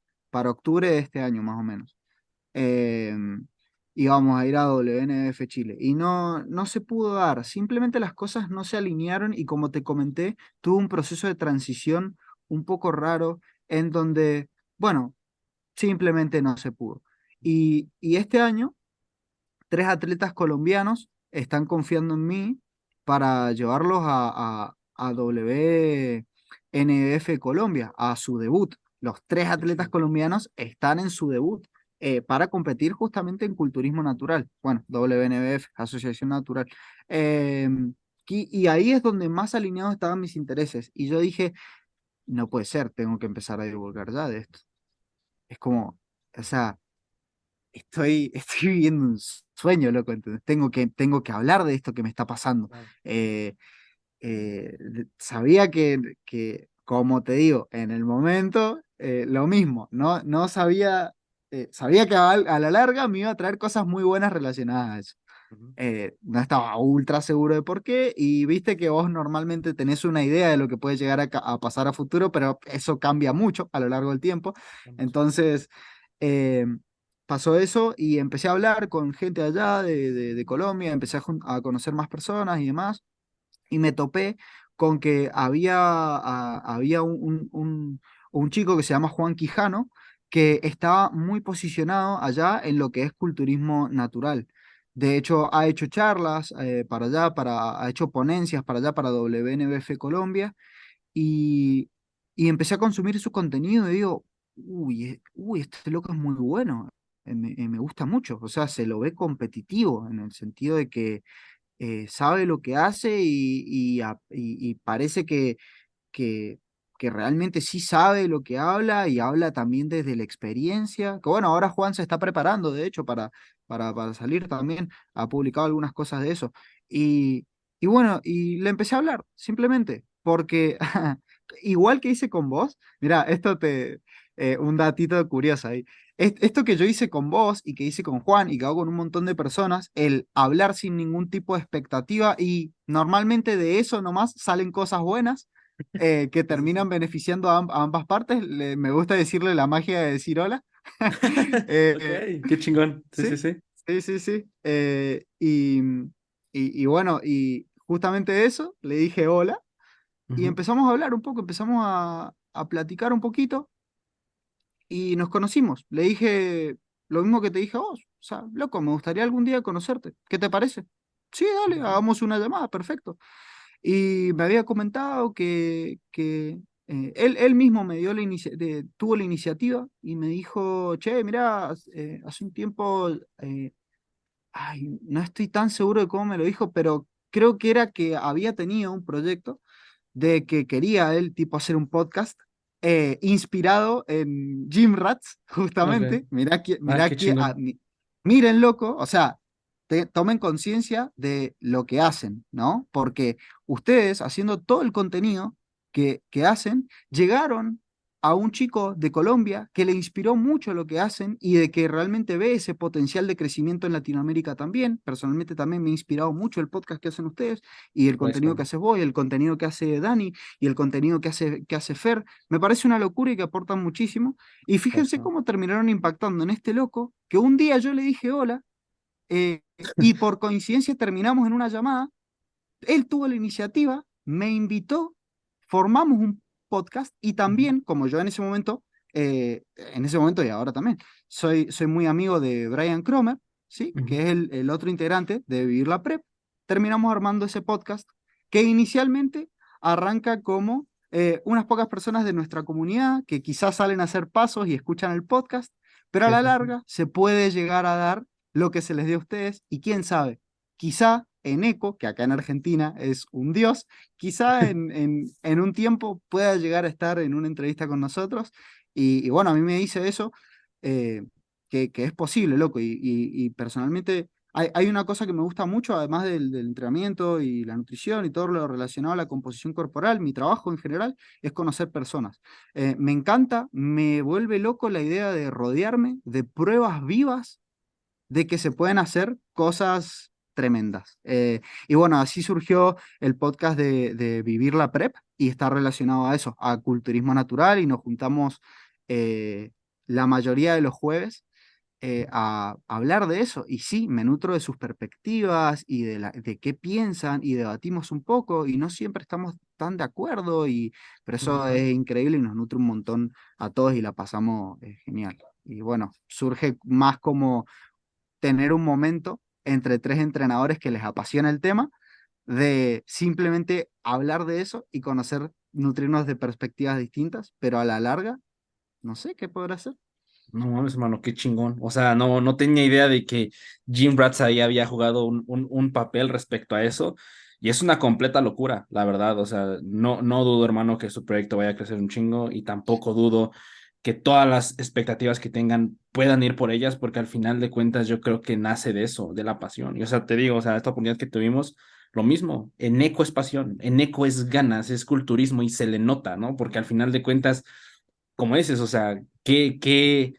octubre de este año, más o menos. Íbamos a ir a WNBF Chile. Y no se pudo dar. Simplemente las cosas no se alinearon y como te comenté, tuvo un proceso de transición un poco raro en donde, bueno, simplemente no se pudo. Y este año, tres atletas colombianos están confiando en mí para llevarlos a WNBF Colombia, a su debut. Los tres Qué atletas chido. colombianos están en su debut para competir justamente en culturismo natural. Bueno, WNBF, Asociación Natural. Eh, Y ahí es donde más alineados estaban mis intereses. Y yo dije, no puede ser, tengo que empezar a divulgar ya de esto. Es como, o sea, estoy viviendo un sueño, loco, ¿entendés? Tengo que hablar de esto que me está pasando. Claro. Sabía como te digo, en el momento, lo mismo, no sabía, sabía que a la larga me iba a traer cosas muy buenas relacionadas a eso. Ujú. No estaba ultra seguro de por qué, y viste que vos normalmente tenés una idea de lo que puede llegar a pasar a futuro, pero eso cambia mucho a lo largo del tiempo. Entonces, eh, pasó eso y empecé a hablar con gente allá de Colombia, empecé a conocer más personas y demás, y me topé con que había un chico que se llama Juan Quijano, que estaba muy posicionado allá en lo que es culturismo natural. De hecho, ha hecho charlas para allá, ha hecho ponencias para allá, para WNBF Colombia, y, y empecé a consumir su contenido y digo, uy, este loco es muy bueno, me gusta mucho, o sea, se lo ve competitivo en el sentido de que sabe lo que hace y parece que, que realmente sí sabe lo que habla y habla también desde la experiencia. Que bueno, ahora Juan se está preparando, de hecho, para salir también. Ha publicado algunas cosas de eso. Y, y bueno, y le empecé a hablar, simplemente, porque igual que hice con vos, mira, un datito curioso ahí. Esto que yo hice con vos y que hice con Juan y que hago con un montón de personas, el hablar sin ningún tipo de expectativa y normalmente de eso nomás salen cosas buenas que Sí, sí, terminan sí. beneficiando a ambas partes. Me gusta decirle la magia de decir hola. Ok, Eh, qué chingón. Sí, sí, sí, sí. sí, sí, sí. Y bueno, y justamente eso, le dije hola y Ujú. empezamos a hablar un poco, empezamos a platicar un poquito y nos conocimos. Le dije lo mismo que te dije a vos. O sea, loco, me gustaría algún día conocerte. ¿Qué te parece? Sí, dale, Ujú. hagamos una llamada, perfecto. Y me había comentado que él mismo me dio tuvo la iniciativa y me dijo, che, mira, hace un tiempo, ay, no estoy tan seguro de cómo me lo dijo, pero creo que era que había tenido un proyecto de que quería él tipo hacer un podcast inspirado en Jim Rats, Ok. justamente. Ah, qué chingón. Miren, loco, o sea, tomen conciencia de lo que hacen, ¿no? Porque ustedes, haciendo todo el contenido que hacen, llegaron a un chico de Colombia que le inspiró mucho lo que hacen y de que realmente ve ese potencial de crecimiento en Latinoamérica también. Personalmente también me ha inspirado mucho el podcast que hacen ustedes y el Gracias, contenido que hermano. haces vos, y el contenido que hace Dani, y el contenido que hace Fer. Me parece una locura y que aportan muchísimo. Y Gracias, fíjense hermano. cómo terminaron impactando en este loco, que un día yo le dije hola, y por coincidencia terminamos en una llamada. Él tuvo la iniciativa, me invitó, formamos un podcast y Ujú. también, como yo en ese momento y ahora también, soy muy amigo de Brian Cromer, ¿sí? Ujú. Que es el otro integrante de Vivir la Prep. Terminamos armando ese podcast que inicialmente arranca como unas pocas personas de nuestra comunidad que quizás salen a hacer pasos y escuchan el podcast, pero a Sí, la sí, sí. larga se puede llegar a dar lo que se les dé a ustedes y quién sabe, quizá en Eco, que acá en Argentina es un dios, quizá en un tiempo pueda llegar a estar en una entrevista con nosotros. Y bueno, a mí me dice eso, eh, que es posible, loco. Y personalmente hay una cosa que me gusta mucho, además del entrenamiento y la nutrición y todo lo relacionado a la composición corporal, mi trabajo en general, es conocer personas. Me encanta, me vuelve loco la idea de rodearme de pruebas vivas de que se pueden hacer cosas tremendas. Y bueno, así surgió el podcast de Vivir la Prep y está relacionado a eso, a culturismo natural, y nos juntamos la mayoría de los jueves a hablar de eso. Y sí, me nutro de sus perspectivas y de qué piensan y debatimos un poco y no siempre estamos tan de acuerdo, pero eso Ujú. es increíble y nos nutre un montón a todos y la pasamos genial. Y bueno, surge más como tener un momento entre tres entrenadores que les apasiona el tema, de simplemente hablar de eso y conocer, nutrirnos de perspectivas distintas, pero a la larga, no sé qué podrá hacer. No mames, hermano, qué chingón. O sea, no tenía idea de que Jim Ratz ahí había jugado un papel respecto a eso. Y es una completa locura, la verdad. O sea, no dudo, hermano, que su proyecto vaya a crecer un chingo y tampoco dudo que todas las expectativas que tengan puedan ir por ellas, porque al final de cuentas yo creo que nace de eso, de la pasión. Y o sea, te digo, o sea, esta oportunidad que tuvimos, lo mismo, en Eco es pasión, en Eco es ganas, es culturismo y se le nota, ¿no? Porque al final de cuentas, como dices, o sea, qué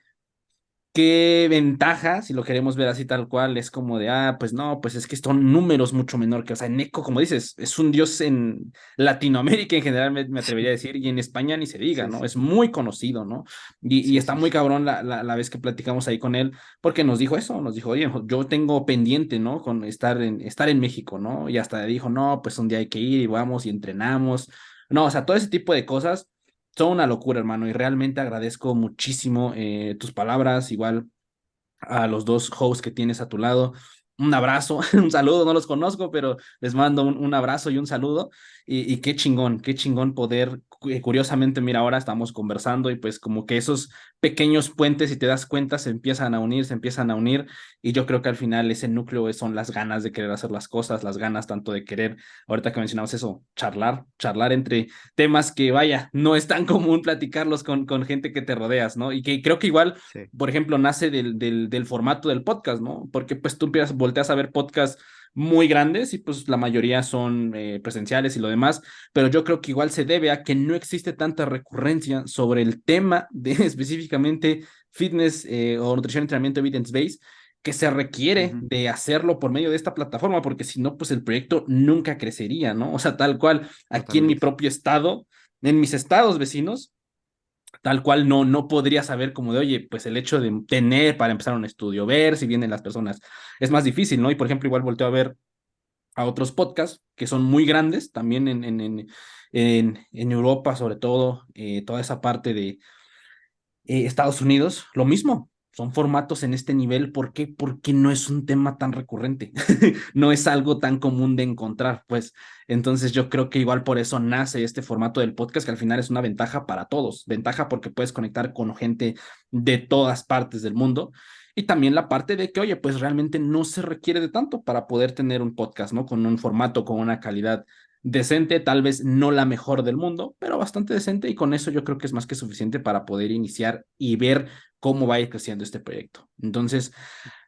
ventaja, si lo queremos ver así tal cual, es como de, pues no, pues es que son números mucho menor que, o sea, Neko, como dices, es un dios en Latinoamérica en general, me atrevería a decir, y en España ni se diga, Sí, ¿no? sí, Es muy conocido, ¿no? Y sí, está sí, muy sí, cabrón la vez que platicamos ahí con él, porque nos dijo eso, nos dijo, oye, yo tengo pendiente, ¿no? Con estar en México, ¿no? Y hasta dijo, no, pues un día hay que ir y vamos y entrenamos. No, o sea, todo ese tipo de cosas son una locura, hermano, y realmente agradezco muchísimo tus palabras, igual a los dos hosts que tienes a tu lado. Un abrazo, un saludo, no los conozco, pero les mando un abrazo y un saludo. Y qué chingón poder, curiosamente, mira, ahora estamos conversando y pues como que esos pequeños puentes, si te das cuenta, se empiezan a unir, se empiezan a unir. Y yo creo que al final ese núcleo son las ganas de querer hacer las cosas, las ganas tanto de querer, ahorita que mencionamos eso, charlar entre temas que, vaya, no es tan común platicarlos con gente que te rodeas, ¿no? Y que creo que igual sí, por ejemplo, nace del formato del podcast, ¿no? Porque pues tú volteas a ver podcasts muy grandes y pues la mayoría son presenciales y lo demás, pero yo creo que igual se debe a que no existe tanta recurrencia sobre el tema de específicamente fitness o nutrición, entrenamiento evidence-based que se requiere ujú, de hacerlo por medio de esta plataforma, porque si no, pues el proyecto nunca crecería, ¿no? O sea, tal cual, aquí en mi totalmente. propio estado, en mis estados vecinos, tal cual no podría saber como de, oye, pues el hecho de tener para empezar un estudio, ver si vienen las personas, es más difícil, ¿no? Y por ejemplo, igual volteo a ver a otros podcasts que son muy grandes, también en Europa, sobre todo, toda esa parte de Estados Unidos, lo mismo. Son formatos en este nivel, ¿por qué? Porque no es un tema tan recurrente, no es algo tan común de encontrar, pues. Entonces yo creo que igual por eso nace este formato del podcast, que al final es una ventaja para todos, ventaja porque puedes conectar con gente de todas partes del mundo. Y también la parte de que, oye, pues realmente no se requiere de tanto para poder tener un podcast, ¿no? Con un formato, con una calidad decente, tal vez no la mejor del mundo, pero bastante decente y con eso yo creo que es más que suficiente para poder iniciar y ver cómo va a ir creciendo este proyecto. Entonces,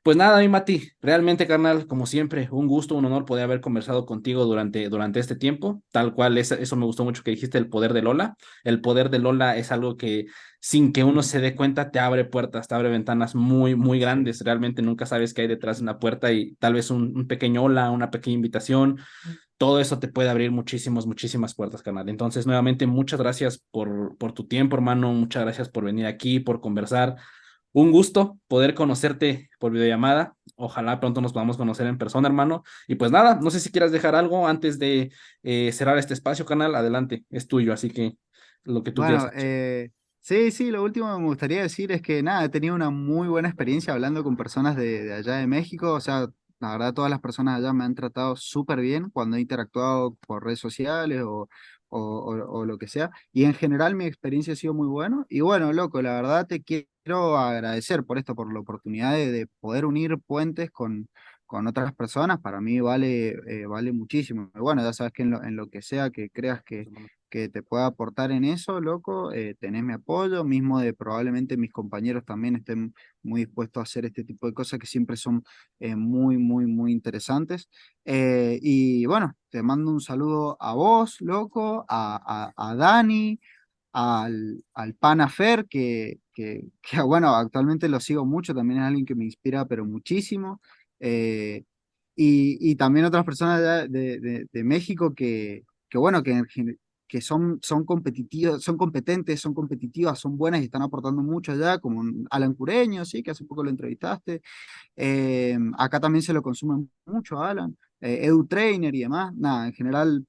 pues nada, mi Mati, realmente, carnal, como siempre, un gusto, un honor poder haber conversado contigo durante este tiempo, tal cual, eso me gustó mucho que dijiste, el poder de Lola. El poder de Lola es algo que sin que uno se dé cuenta te abre puertas, te abre ventanas muy, muy Sí. grandes. Realmente nunca sabes qué hay detrás de una puerta y tal vez un pequeño hola, una pequeña invitación, todo eso te puede abrir muchísimas puertas, carnal. Entonces, nuevamente, muchas gracias por tu tiempo, hermano. Muchas gracias por venir aquí, por conversar. Un gusto poder conocerte por videollamada. Ojalá pronto nos podamos conocer en persona, hermano. Y pues nada, no sé si quieras dejar algo antes de cerrar este espacio, canal. Adelante, es tuyo, así que lo que tú quieras. Bueno, sí, sí, lo último que me gustaría decir es que nada, he tenido una muy buena experiencia hablando con personas de allá de México. O sea, la verdad, todas las personas allá me han tratado súper bien cuando he interactuado por redes sociales o lo que sea. Y en general mi experiencia ha sido muy buena. Y bueno, loco, la verdad te quiero agradecer por esto, por la oportunidad de poder unir puentes con otras personas. Para mí vale muchísimo. Y bueno, ya sabes que en lo que sea que creas que te pueda aportar en eso, loco, tenés mi apoyo, mismo de probablemente mis compañeros también estén muy dispuestos a hacer este tipo de cosas que siempre son muy interesantes. Y bueno, te mando un saludo a vos, loco, a Dani, al Pana Fer, que, bueno, actualmente lo sigo mucho, también es alguien que me inspira, pero muchísimo. eh, y también otras personas de México que bueno, que son competitivos, son competentes, son competitivas, son buenas y están aportando mucho allá, como un Alan Cureño, sí, que hace poco lo entrevistaste. Acá también se lo consume mucho a Alan, Edu Trainer y demás. Nada, en general,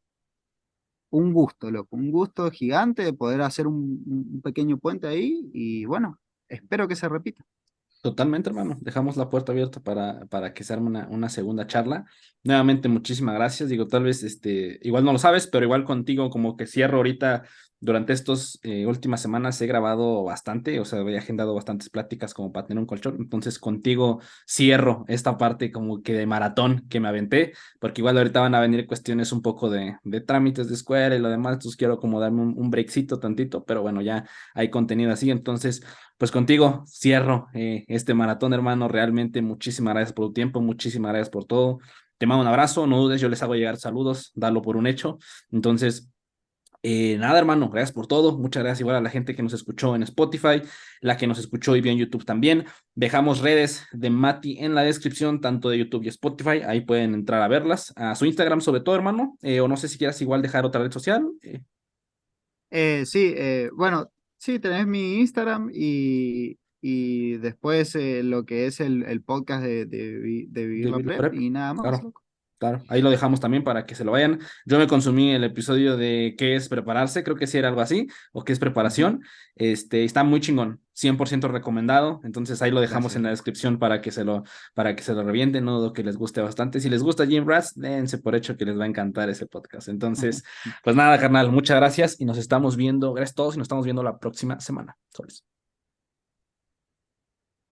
un gusto, loco, un gusto gigante de poder hacer un pequeño puente ahí y bueno, espero que se repita. Totalmente, hermano. Dejamos la puerta abierta para que se arme una segunda charla. Nuevamente, muchísimas gracias. Digo, tal vez, igual no lo sabes, pero igual contigo como que cierro ahorita durante estas últimas semanas he grabado bastante, o sea, he agendado bastantes pláticas como para tener un colchón. Entonces contigo cierro esta parte como que de maratón que me aventé, porque igual ahorita van a venir cuestiones un poco de trámites de escuela y lo demás, entonces quiero como darme un breakcito tantito, pero bueno, ya hay contenido así. Entonces, pues contigo cierro este maratón, hermano. Realmente muchísimas gracias por tu tiempo, muchísimas gracias por todo. Te mando un abrazo, no dudes, yo les hago llegar saludos, dalo por un hecho. Entonces, nada, hermano, gracias por todo. Muchas gracias igual a la gente que nos escuchó en Spotify, la que nos escuchó y vio en YouTube también. Dejamos redes de Mati en la descripción, tanto de YouTube y Spotify. Ahí pueden entrar a verlas. A su Instagram, sobre todo, hermano. O no sé si quieras igual dejar otra red social. Sí, bueno, sí, tenés mi Instagram y después lo que es el podcast de Vivir De la Villa Prep Prep. y nada más, Claro. loco. Claro, ahí lo dejamos también para que se lo vayan. Yo me consumí el episodio de qué es prepararse, creo que sí era algo así, o qué es Ujú. preparación. Está muy chingón, 100% recomendado. Entonces ahí lo dejamos en Gracias. la descripción para que se lo revienten, no dudo que les guste bastante. Si les gusta Jim Rats, dense por hecho que les va a encantar ese podcast. Entonces, pues nada, carnal, muchas gracias y nos estamos viendo. Gracias a todos y nos estamos viendo la próxima semana. Soles.